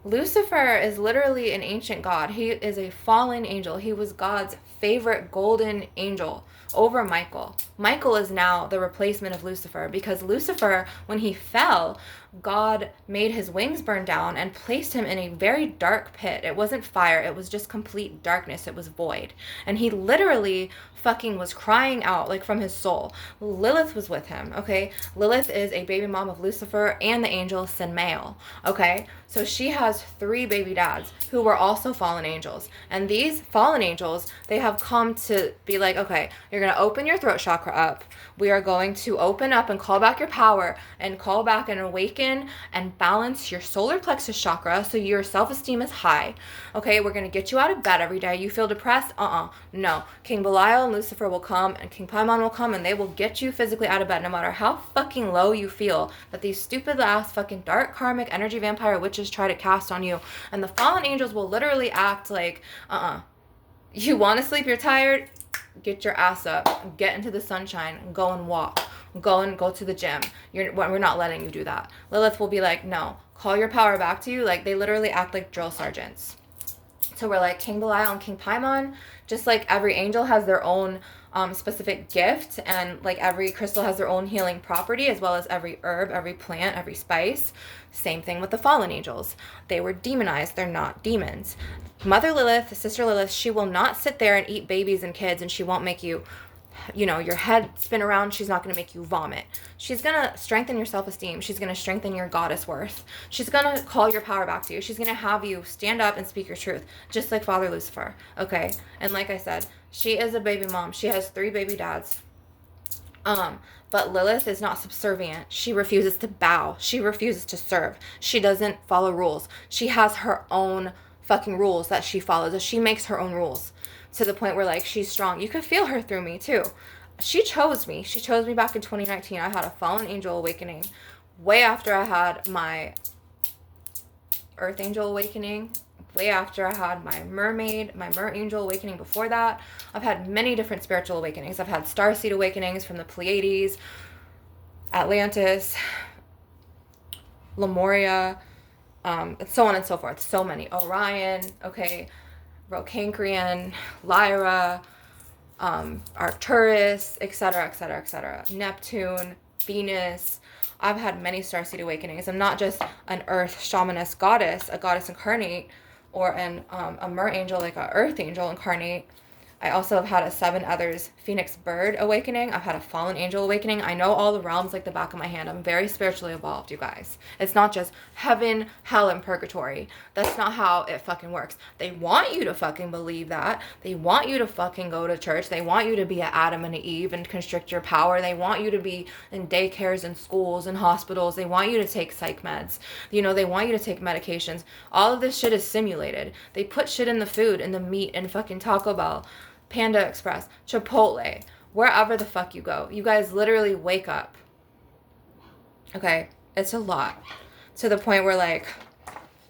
Lucifer is literally an ancient god. He is a fallen angel. He was God's favorite golden angel over Michael. Michael is now the replacement of Lucifer, because Lucifer, when he fell, God made his wings burn down and placed him in a very dark pit. It wasn't fire. It was just complete darkness. It was void. And he literally fucking was crying out like from his soul. Lilith was with him, okay? Lilith is a baby mom of Lucifer and the angel Sinmael, okay? So she has 3 baby dads who were also fallen angels. And these fallen angels, they have come to be like, okay, you're going to open your throat chakra up. We are going to open up and call back your power and call back and awaken and balance your solar plexus chakra so your self-esteem is high. Okay, we're going to get you out of bed every day. You feel depressed? No. King Belial and Lucifer will come and King Paimon will come and they will get you physically out of bed no matter how fucking low you feel that these stupid ass fucking dark karmic energy vampire witches try to cast on you. And the fallen angels will literally act like, you want to sleep, you're tired? get your ass up, get into the sunshine, go and walk, go to the gym. We're not letting you do that. Lilith will be like, no, call your power back to you. Like, they literally act like drill sergeants. So we're like King Belial and King Paimon, just like every angel has their own specific gift, and like every crystal has their own healing property, as well as every herb, every plant, every spice. Same thing with the fallen angels. They were demonized. They're not demons. Mother Lilith, Sister Lilith, she will not sit there and eat babies and kids, and she won't make you, your head spin around. She's not going to make you vomit. She's going to strengthen your self-esteem. She's going to strengthen your goddess worth. She's going to call your power back to you. She's going to have you stand up and speak your truth, just like Father Lucifer, okay? And like I said, she is a baby mom. She has 3 baby dads. But Lilith is not subservient. She refuses to bow. She refuses to serve. She doesn't follow rules. She has her own fucking rules that she follows. She makes her own rules, to the point where, like, she's strong. You could feel her through me, too. She chose me. She chose me back in 2019. I had a fallen angel awakening way after I had my earth angel awakening, way after I had my mer angel awakening before that. I've had many different spiritual awakenings. I've had starseed awakenings from the Pleiades, Atlantis, Lemuria, and so on and so forth. So many. Orion, okay, Rocancrean, Lyra, Arcturus, etc., etc., etc. Neptune, Venus. I've had many starseed awakenings. I'm not just an earth shamaness goddess, a goddess incarnate, or a mer angel, like a earth angel incarnate. I also have had a 7 others phoenix bird awakening. I've had a fallen angel awakening. I know all the realms like the back of my hand. I'm very spiritually evolved, you guys. It's not just heaven, hell, and purgatory. That's not how it fucking works. They want you to fucking believe that. They want you to fucking go to church. They want you to be an Adam and an Eve and constrict your power. They want you to be in daycares and schools and hospitals. They want you to take psych meds. They want you to take medications. All of this shit is simulated. They put shit in the food, in the meat, in fucking Taco Bell, Panda Express, Chipotle, wherever the fuck you go. You guys literally wake up. Okay? It's a lot. To the point where, like,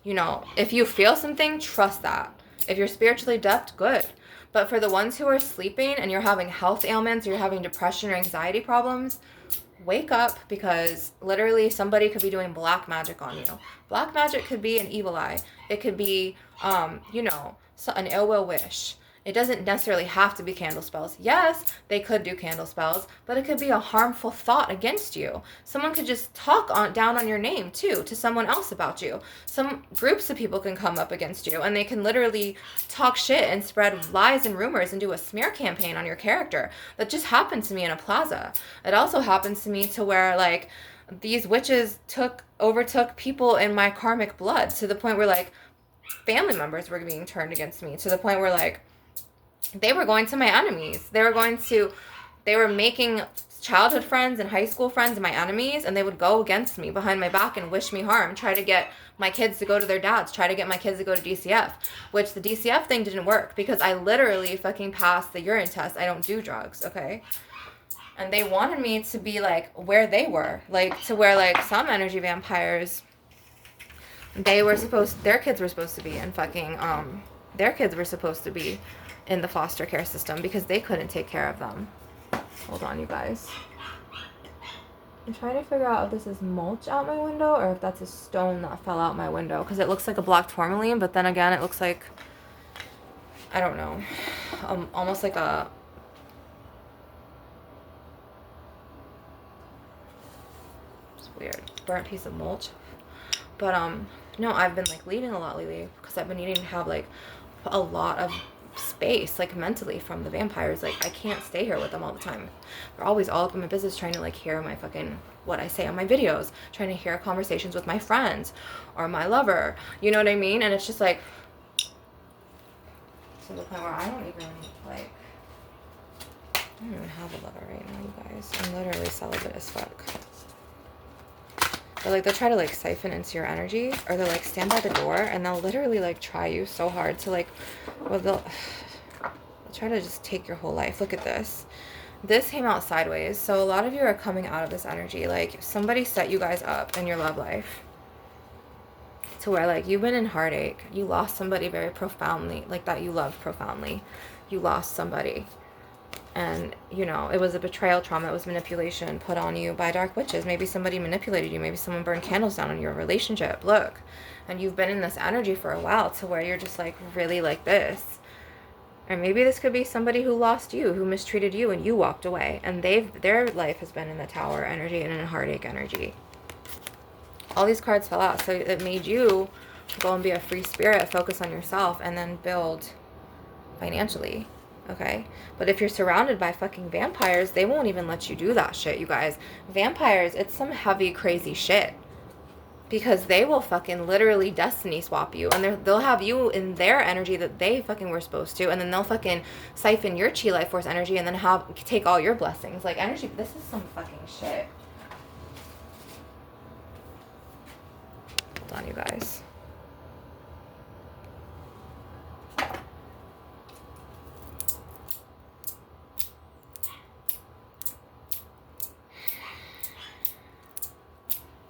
if you feel something, trust that. If you're spiritually depth, good. But for the ones who are sleeping and you're having health ailments, you're having depression or anxiety problems, wake up, because literally somebody could be doing black magic on you. Black magic could be an evil eye. It could be, an ill will wish. It doesn't necessarily have to be candle spells. Yes, they could do candle spells, but it could be a harmful thought against you. Someone could just talk down on your name, too, to someone else about you. Some groups of people can come up against you, and they can literally talk shit and spread lies and rumors and do a smear campaign on your character. That just happened to me in a plaza. It also happens to me to where, like, these witches overtook people in my karmic blood, to the point where, like, family members were being turned against me, to the point where, like, they were going to my enemies. They were making childhood friends and high school friends my enemies, and they would go against me behind my back and wish me harm, try to get my kids to go to their dads, try to get my kids to go to DCF, which the DCF thing didn't work because I literally fucking passed the urine test. I don't do drugs, okay? And they wanted me to be, like, where they were, like, to where, like, some energy vampires, their kids were supposed to be in fucking, their kids were supposed to be in the foster care system because they couldn't take care of them. Hold on, you guys. I'm trying to figure out if this is mulch out my window or if that's a stone that fell out my window, because it looks like a black tourmaline, but then again, it looks like, I don't know, almost like a, it's weird, burnt piece of mulch. But no, I've been, like, leaving a lot lately because I've been needing to have, like, a lot of space, like, mentally, from the vampires. Like, I can't stay here with them all the time. They're always all up in my business, trying to, like, hear my fucking, what I say on my videos, trying to hear conversations with my friends or my lover, you know what I mean? And it's just, like, to the point where I don't even have a lover right now, you guys. I'm literally celibate as fuck. But, like, they'll try to, like, siphon into your energy, or they'll, like, stand by the door, and they'll literally, like, try you so hard to, like, well, they'll try to just take your whole life. Look at this. This came out sideways, so a lot of you are coming out of this energy. Like, somebody set you guys up in your love life to where, like, you've been in heartache. You lost somebody very profoundly, like, that you loved profoundly. You lost somebody. And, you know, it was a betrayal trauma. It was manipulation put on you by dark witches. Maybe somebody manipulated you. Maybe someone burned candles down on your relationship. Look. And you've been in this energy for a while to where you're just like really like this. Or maybe this could be somebody who lost you, who mistreated you, and you walked away. And their life has been in the Tower energy and in a heartache energy. All these cards fell out. So it made you go and be a free spirit, focus on yourself, and then build financially. Okay? But if you're surrounded by fucking vampires, they won't even let you do that shit, you guys. Vampires, it's some heavy, crazy shit. Because they will fucking literally destiny swap you. And they'll have you in their energy that they fucking were supposed to. And then they'll fucking siphon your chi life force energy and then take all your blessings. Like, energy, this is some fucking shit. Hold on, you guys.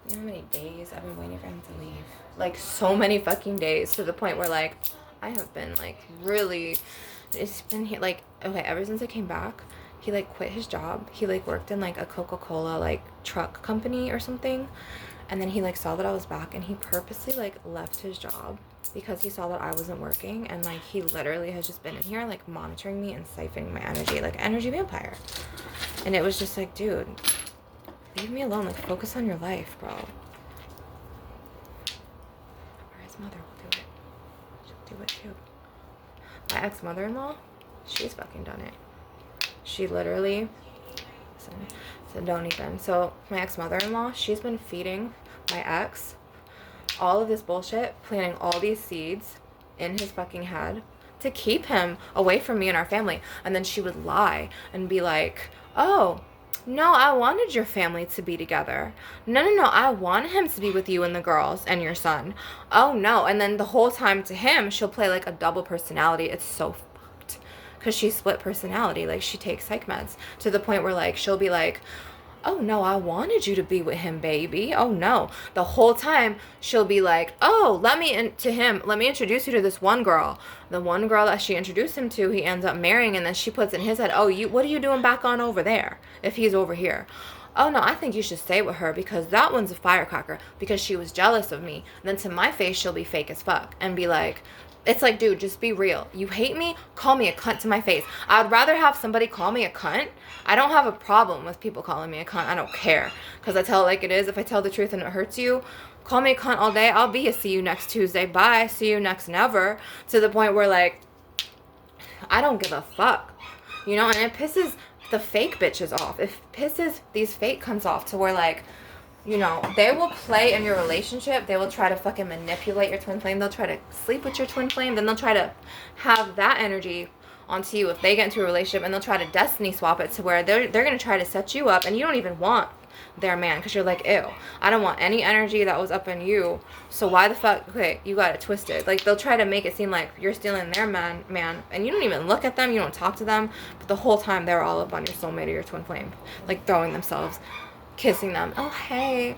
You know how many days I've been waiting for him to leave? Like, so many fucking days, to the point where, like, I have been, like, really, it's been, like, okay, ever since I came back, he, like, quit his job. He, like, worked in, like, a Coca-Cola, like, truck company or something. And then he, like, saw that I was back, and he purposely, like, left his job because he saw that I wasn't working. And, like, he literally has just been in here, like, monitoring me and siphoning my energy, like, energy vampire. And it was just like, dude, leave me alone. Like, focus on your life, bro. Or his mother will do it. She'll do it too. My ex-mother-in-law, she's fucking done it. She literally, so don't even. So my ex-mother-in-law, she's been feeding my ex all of this bullshit, planting all these seeds in his fucking head to keep him away from me and our family. And then she would lie and be like, oh, no, I wanted your family to be together. No, I want him to be with you and the girls and your son. Oh, no. And then the whole time to him, she'll play like a double personality. It's so fucked. Because she's split personality. Like, she takes psych meds to the point where, like, she'll be like, oh, no, I wanted you to be with him, baby. Oh, no. The whole time, she'll be like, oh, let me introduce you to this one girl. The one girl that she introduced him to, he ends up marrying, and then she puts in his head, oh, what are you doing back on over there if he's over here? Oh, no, I think you should stay with her because that one's a firecracker because she was jealous of me. And then to my face, she'll be fake as fuck and be like, it's like, dude, just be real. You hate me? Call me a cunt to my face. I would rather have somebody call me a cunt. I don't have a problem with people calling me a cunt. I don't care. Because I tell it like it is. If I tell the truth and it hurts you, call me a cunt all day. I'll be a see you next Tuesday. Bye. See you next never. To the point where, like, I don't give a fuck. You know, and it pisses the fake bitches off. It pisses these fake cunts off to where, like, you know, they will play in your relationship. They will try to fucking manipulate your twin flame. They'll try to sleep with your twin flame. Then they'll try to have that energy onto you if they get into a relationship. And they'll try to destiny swap it to where they're going to try to set you up. And you don't even want their man because you're like, ew, I don't want any energy that was up in you. So why the fuck, okay, you got it twisted. Like, they'll try to make it seem like you're stealing their man. And you don't even look at them. You don't talk to them. But the whole time, they're all up on your soulmate or your twin flame. Like, throwing themselves, kissing them. Oh, hey.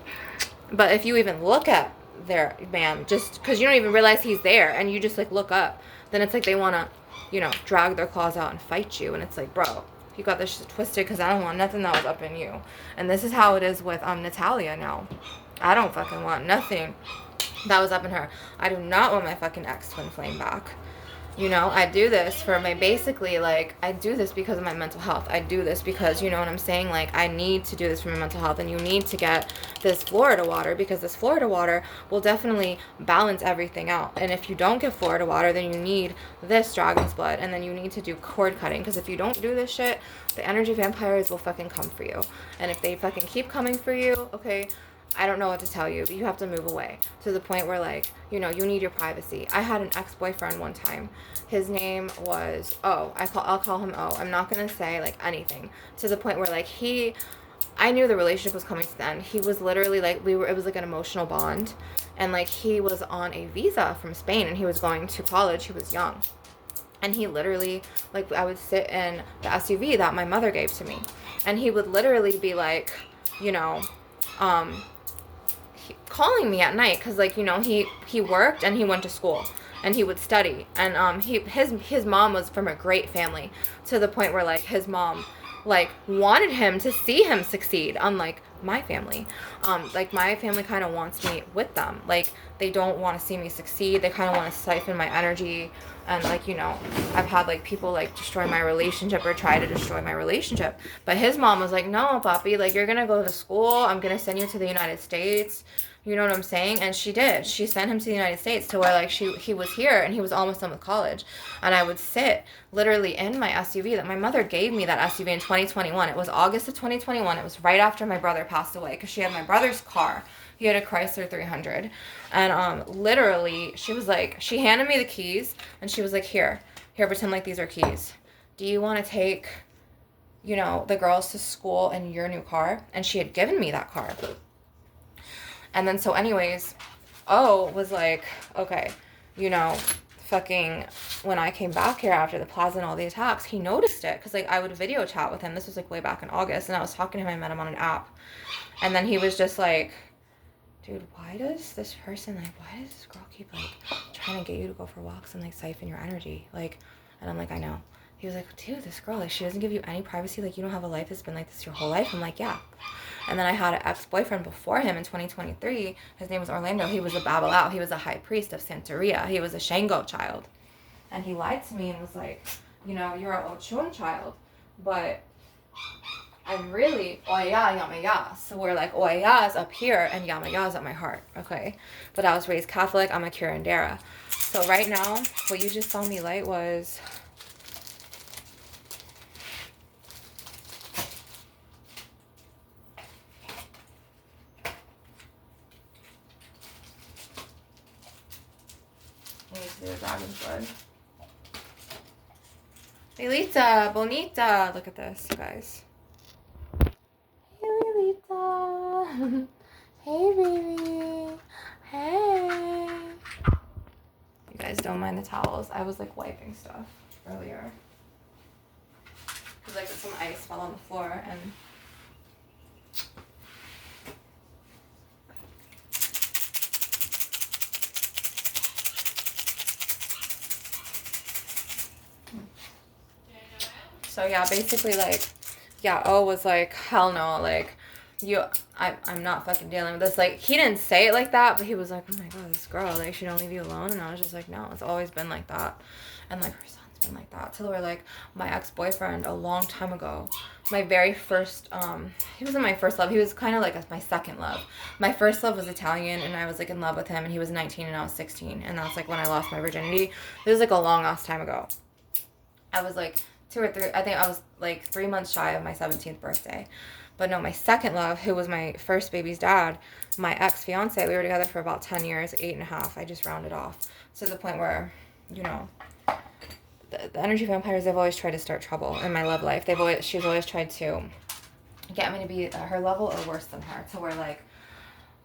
But if you even look at their man, just because you don't even realize he's there and you just, like, look up, then it's like they want to, you know, drag their claws out and fight you. And it's like, bro, you got this shit twisted because I don't want nothing that was up in you. And this is how it is with Natalia now. I don't fucking want nothing that was up in her. I do not want my fucking ex-twin flame back. You know, I do this for my, basically, like, I do this because of my mental health. I do this because, you know what I'm saying? Like, I need to do this for my mental health. And you need to get this Florida water because this Florida water will definitely balance everything out. And if you don't get Florida water, then you need this dragon's blood. And then you need to do cord cutting. Because if you don't do this shit, the energy vampires will fucking come for you. And if they fucking keep coming for you, okay, I don't know what to tell you, but you have to move away to the point where, like, you know, you need your privacy. I had an ex-boyfriend one time. His name was O. I'll call him O. I'm not going to say, like, anything. To the point where, like, I knew the relationship was coming to the end. He was literally, like, it was, like, an emotional bond. And, like, he was on a visa from Spain, and he was going to college. He was young. And he literally, like, I would sit in the SUV that my mother gave to me. And he would literally be, like, you know, calling me at night because, like, you know, he worked and he went to school. and he would study. And his mom was from a great family, to the point where like his mom like wanted him to see him succeed, unlike my family. Like my family kind of wants me with them. Like they don't want to see me succeed. They kind of want to siphon my energy. And like, you know, I've had like people like destroy my relationship or try to destroy my relationship. But his mom was like, no, papi, like you're gonna go to school. I'm gonna send you to the United States. You know what I'm saying? And she did. She sent him to the United States, to where like he was here and he was almost done with college. And I would sit literally in my SUV that my mother gave me, that SUV in 2021. It was August of 2021. It was right after my brother passed away, because she had my brother's car. He had a Chrysler 300. And literally she was like, she handed me the keys and she was like, here, pretend like these are keys. Do you want to take, you know, the girls to school in your new car? And she had given me that car. And then so anyways, was like, okay, you know, fucking when I came back here after the plaza and all the attacks, he noticed it, because like I would video chat with him. This was like way back in August, and I was talking to him. I met him on an app, and then he was just like, dude, why does this girl keep like trying to get you to go for walks and like siphon your energy? Like, and I'm like, I know. He was like, dude, this girl, like, she doesn't give you any privacy. Like, you don't have a life that's been like this your whole life. I'm like, yeah. And then I had an ex-boyfriend before him in 2023. His name was Orlando. He was a Babalao. He was a high priest of Santeria. He was a Shango child. And he lied to me and was like, you know, you're an Ochun child, but I'm really Oya Yamaya. So we're like, Oya is up here and Yamaya is at my heart, okay? But I was raised Catholic. I'm a curandera. So right now, what you just saw me light was... I need to do a dragon's blood. Lilita, bonita. Look at this, guys. Hey, Lilita. Hey, baby. Hey. You guys don't mind the towels. I was like wiping stuff earlier, because like some ice fell on the floor and... So yeah, basically like, yeah, was like, hell no, like, I'm not fucking dealing with this. Like, he didn't say it like that, but he was like, oh my god, this girl, like, she don't leave you alone. And I was just like, no, it's always been like that. And like, her son's been like that. Till where like, my ex-boyfriend a long time ago, my very first, he wasn't my first love. He was kind of like my second love. My first love was Italian, and I was like in love with him, and he was 19 and I was 16. And that's like when I lost my virginity. It was like a long ass time ago. I was like 2 or 3, I think I was like 3 months shy of my 17th birthday. But no, my second love, who was my first baby's dad, my ex-fiance, we were together for about 10 years, 8.5. I just rounded off to the point where, you know, the energy vampires, they've always tried to start trouble in my love life. She's always tried to get me to be her level or worse than her, to where like,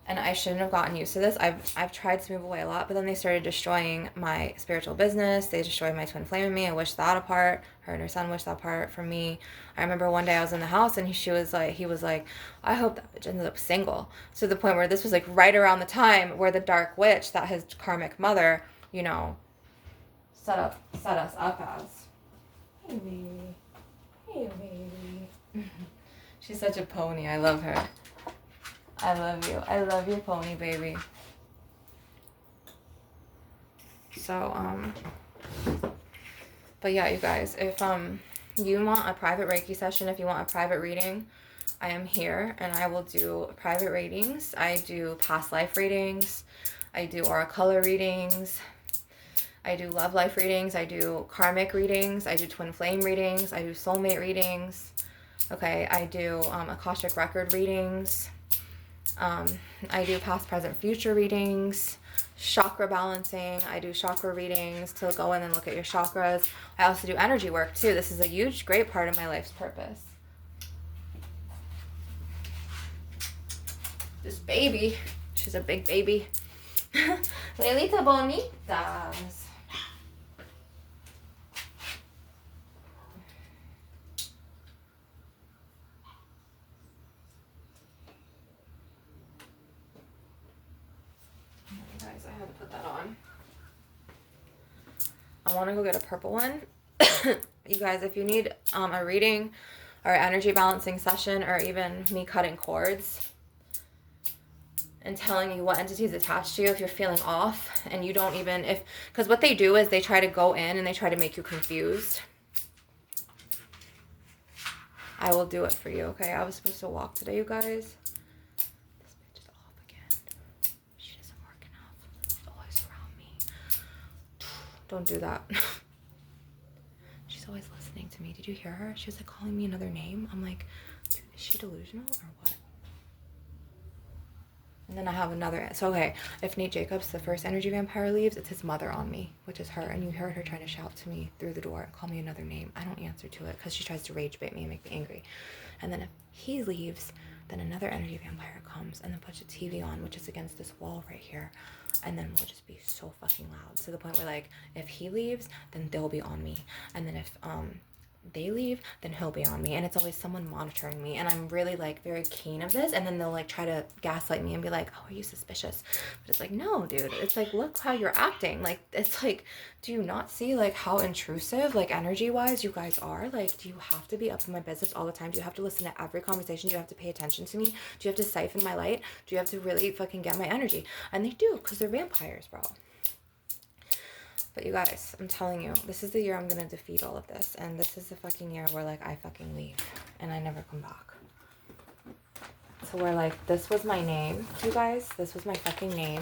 and I shouldn't have gotten used to this. I've tried to move away a lot, but then they started destroying my spiritual business. They destroyed my twin flame in me. I wished that apart. Her and her son wished that apart from me. I remember one day I was in the house and he was like, I hope that bitch ends up single. To the point where this was like right around the time where the dark witch, that his karmic mother, you know, set us up as. Hey baby. Hey baby. She's such a pony. I love her. I love you. I love your pony, baby. So, but yeah, you guys, if, you want a private Reiki session, if you want a private reading, I am here, and I will do private readings. I do past life readings. I do aura color readings. I do love life readings. I do karmic readings. I do twin flame readings. I do soulmate readings. Okay, I do, Akashic record readings. I do past, present, future readings, chakra balancing. I do chakra readings to go in and look at your chakras. I also do energy work too. This is a huge, great part of my life's purpose. This baby, she's a big baby. Lelita bonitas. Guys, I had to put that on. want to go get a purple one. You guys, if you need a reading or energy balancing session, or even me cutting cords and telling you what entities attached to you if you're feeling off and you don't even, because what they do is they try to go in and they try to make you confused. I will do it for you, okay? I was supposed to walk today, you guys. This bitch is off again. She doesn't work enough. She's always around me. Don't do that. She's always listening to me. Did you hear her? She was like calling me another name. I'm like, dude, is she delusional or what? And then I have another. So, okay, if Nate Jacobs, the first energy vampire, leaves, it's his mother on me, which is her. And you heard her trying to shout to me through the door, call me another name. I don't answer to it because she tries to rage bait me and make me angry. And then if he leaves, then another energy vampire comes and then puts a TV on, which is against this wall right here. And then we'll just be so fucking loud to the point where, like, if he leaves, then they'll be on me. And then if they leave, then he'll be on me. And it's always someone monitoring me. And I'm really, like, very keen of this. And then they'll, like, try to gaslight me and be like, oh, are you suspicious? But it's like, no, dude. It's like, look how you're acting. Like, it's like, do you not see, like, how intrusive, like, energy-wise you guys are? Like, do you have to be up in my business all the time? Do you have to listen to every conversation? Do you have to pay attention to me? Do you have to siphon my light? Do you have to really fucking get my energy? And they do, because they're vampires, bro. But you guys, I'm telling you, this is the year I'm going to defeat all of this. And this is the fucking year where, like, I fucking leave. And I never come back. So where, like, this was my name, you guys. This was my fucking name.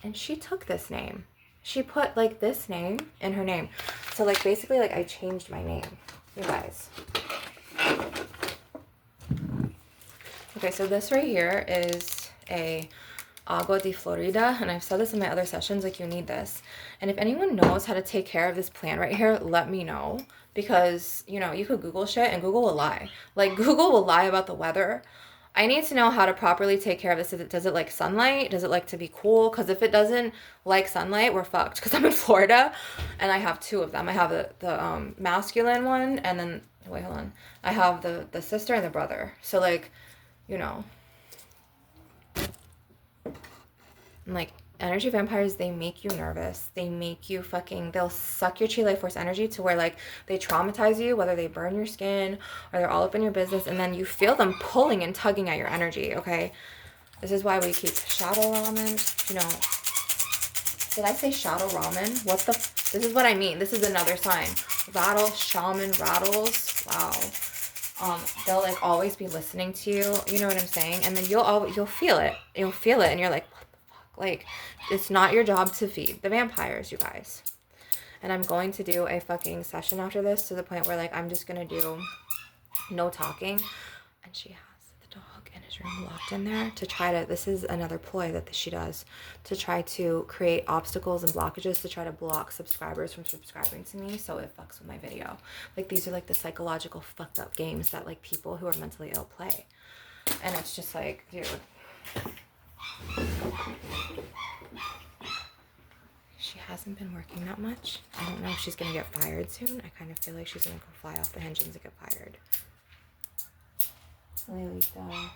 And she took this name. She put, like, this name in her name. So, like, basically, like, I changed my name. You guys. Okay, so this right here is a Agua de Florida, and I've said this in my other sessions, like, you need this. And if anyone knows how to take care of this plant right here, let me know, because, you know, you could Google shit and Google will lie. Like, Google will lie about the weather. I need to know how to properly take care of this. Does it like sunlight? Does it like to be cool? Because if it doesn't like sunlight, we're fucked. Because I'm in Florida and I have two of them. I have the masculine one, and then, wait, hold on. I have the sister and the brother. So, like, you know, like, energy vampires, they make you nervous. They make you fucking, they'll suck your chi life force energy to where, like, they traumatize you, whether they burn your skin or they're all up in your business, and then you feel them pulling and tugging at your energy, okay? This is why we keep shadow ramen. You know, did I say shadow ramen? What the, this is what I mean. This is another sign. Rattle, shaman, rattles. Wow. They'll, like, always be listening to you. You know what I'm saying? And then you'll feel it. You'll feel it, and you're like, like, it's not your job to feed the vampires, you guys. And I'm going to do a fucking session after this to the point where, like, I'm just going to do no talking. And she has the dog in his room locked in there to try to, this is another ploy that she does, to try to create obstacles and blockages to try to block subscribers from subscribing to me so it fucks with my video. Like, these are, like, the psychological fucked up games that, like, people who are mentally ill play. And it's just like, dude. She hasn't been working that much. I don't know if she's gonna get fired soon. I kind of feel like she's gonna go fly off the hinges and get fired. Lilita.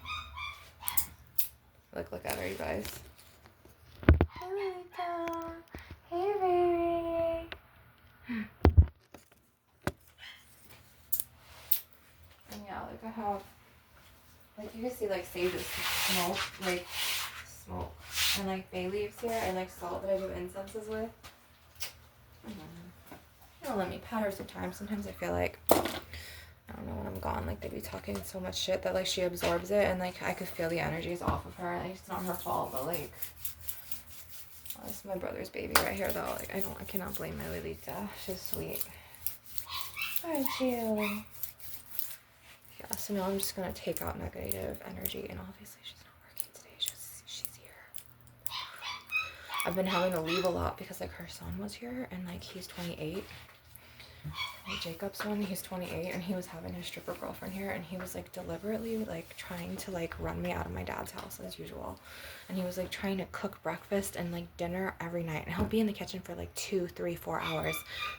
Look at her, you guys. Lilita. Hey, baby. And yeah, like, I have, like, you can see, like, sage is smoke, like, smoke. And, like, bay leaves here, and, like, salt that I do incenses with. They'll let me pat her sometimes. Sometimes I feel like, I don't know, when I'm gone, like, they be talking so much shit that, like, she absorbs it, and, like, I could feel the energies off of her. Like, it's not her fault, but, like, oh, this is my brother's baby right here, though. Like, I cannot blame my Lilita. She's sweet. Aren't you? Yeah, so now I'm just gonna take out negative energy, and obviously she's not working today. She's here. I've been having to leave a lot because, like, her son was here, and, like, he's 28. Like, Jacob's one, he's 28, and he was having his stripper girlfriend here, and he was, like, deliberately, like, trying to, like, run me out of my dad's house as usual. And he was, like, trying to cook breakfast and, like, dinner every night, and he'll be in the kitchen for, like, 2, 3, 4 hours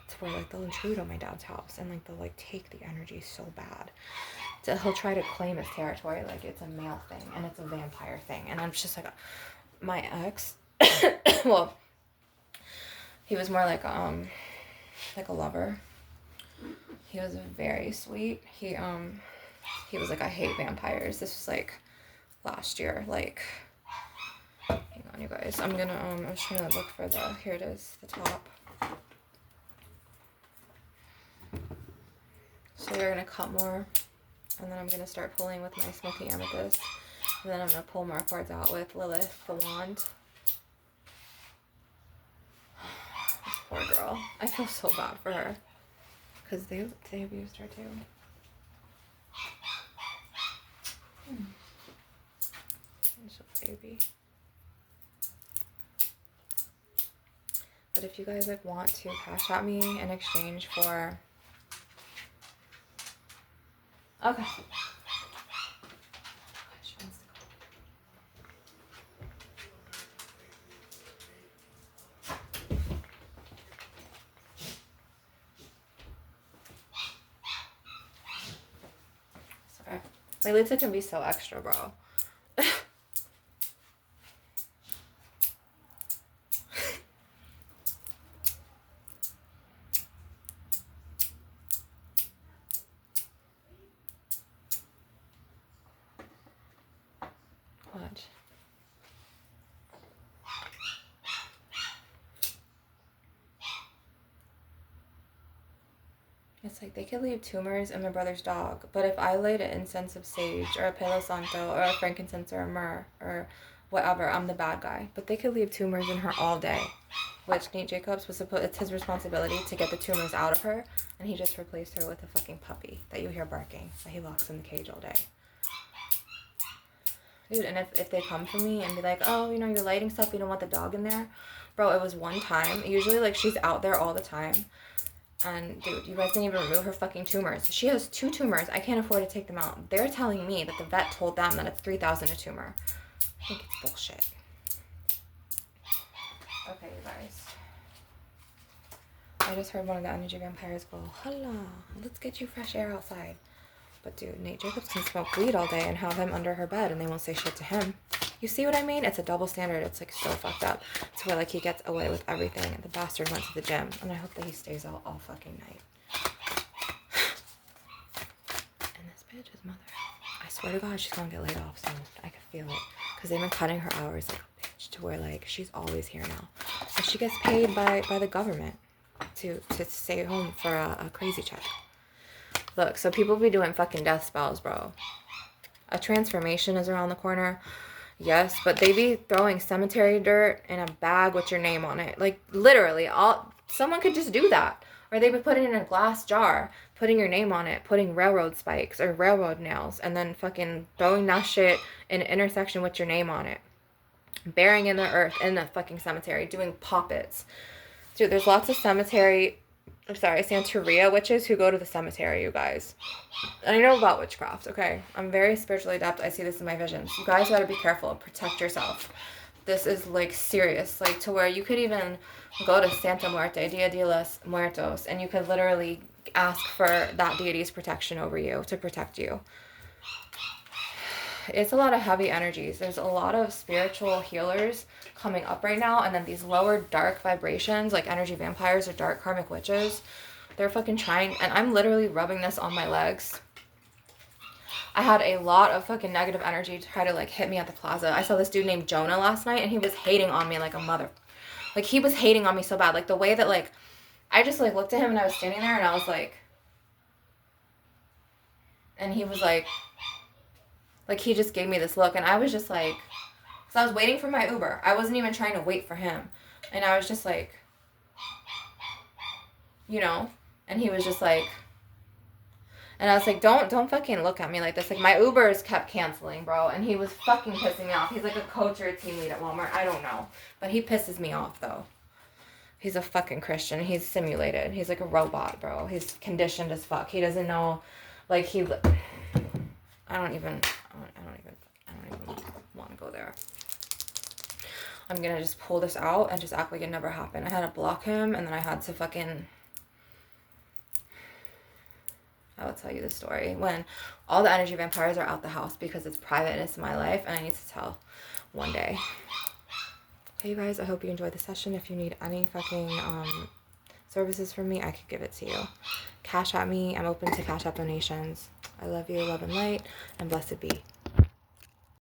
to where, like, they'll intrude on my dad's house, and, like, they'll, like, take the energy so bad. So he'll try to claim his territory like it's a male thing, and it's a vampire thing. And I'm just like, my ex, well, He was more like a lover. He was very sweet. He was like, I hate vampires. This was like last year. Like, hang on, you guys. I'm gonna I was trying to look for the, here it is, the top. So you're gonna cut more, and then I'm gonna start pulling with my smoky amethyst, and then I'm gonna pull more cards out with Lilith, the wand. This poor girl. I feel so bad for her, because they abused her too. She's a baby. But if you guys like want to cash at me in exchange for, okay. Sorry. My Lita can be so extra, bro. Watch. It's like they could leave tumors in my brother's dog, but if I laid an incense of sage or a palo santo or a frankincense or a myrrh or whatever, I'm the bad guy. But they could leave tumors in her all day, which Nate Jacobs was supposed, it's his responsibility to get the tumors out of her, and he just replaced her with a fucking puppy that you hear barking, that he locks in the cage all day. Dude, and if they come for me and be like, oh, you know, you're lighting stuff, you don't want the dog in there. Bro, it was one time. Usually, like, she's out there all the time. And, dude, you guys didn't even remove her fucking tumors. She has 2 tumors. I can't afford to take them out. They're telling me that the vet told them that it's $3,000 a tumor. I think it's bullshit. Okay, you guys. I just heard one of the energy vampires go, hello, let's get you fresh air outside. But dude, Nate Jacobs can smoke weed all day and have him under her bed and they won't say shit to him. You see what I mean? It's a double standard. It's like so fucked up. It's where like he gets away with everything and the bastard went to the gym. And I hope that he stays out all fucking night. And this bitch is mother. I swear to God, she's gonna get laid off soon. I can feel it. Because they've been cutting her hours like a bitch to where like she's always here now. And she gets paid by the government to stay home for a crazy check. Look, so people be doing fucking death spells, bro. A transformation is around the corner. Yes, but they be throwing cemetery dirt in a bag with your name on it. Like, literally, someone could just do that. Or they would put it in a glass jar, putting your name on it, putting railroad spikes or railroad nails, and then fucking throwing that shit in an intersection with your name on it. Burying in the earth in the fucking cemetery, doing poppets. Dude, there's lots of Santeria witches who go to the cemetery, you guys. And I know about witchcraft, okay? I'm very spiritually adept. I see this in my visions. You guys gotta be careful. Protect yourself. This is, like, serious. Like, to where you could even go to Santa Muerte, Dia de los Muertos, and you could literally ask for that deity's protection over you, to protect you. It's a lot of heavy energies. There's a lot of spiritual healers coming up right now, and then these lower dark vibrations, like energy vampires or dark karmic witches, they're fucking trying, and I'm literally rubbing this on my legs. I had a lot of fucking negative energy try to like hit me at the plaza. I saw this dude named Jonah last night, and he was hating on me like a mother. Like, he was hating on me so bad. Like, the way that, like, I just like looked at him and I was standing there and I was like, and he was like he just gave me this look, and I was just like, because I was waiting for my Uber. I wasn't even trying to wait for him. And I was just like, you know, and he was just like, and I was like, don't fucking look at me like this. Like, my Ubers kept canceling, bro, and he was fucking pissing me off. He's like a coach or a team lead at Walmart. I don't know. But he pisses me off, though. He's a fucking Christian. He's simulated. He's like a robot, bro. He's conditioned as fuck. He doesn't know, like, I don't even want to go there. I'm gonna just pull this out and just act like it never happened. I had to block him, and then I had to fucking, I will tell you the story when all the energy vampires are out the house because it's private and it's my life, and I need to tell one day. Hey you guys, I hope you enjoyed the session. If you need any fucking services from me, I could give it to you. Cash at me. I'm open to Cash App donations. I love you, love and light, and blessed be.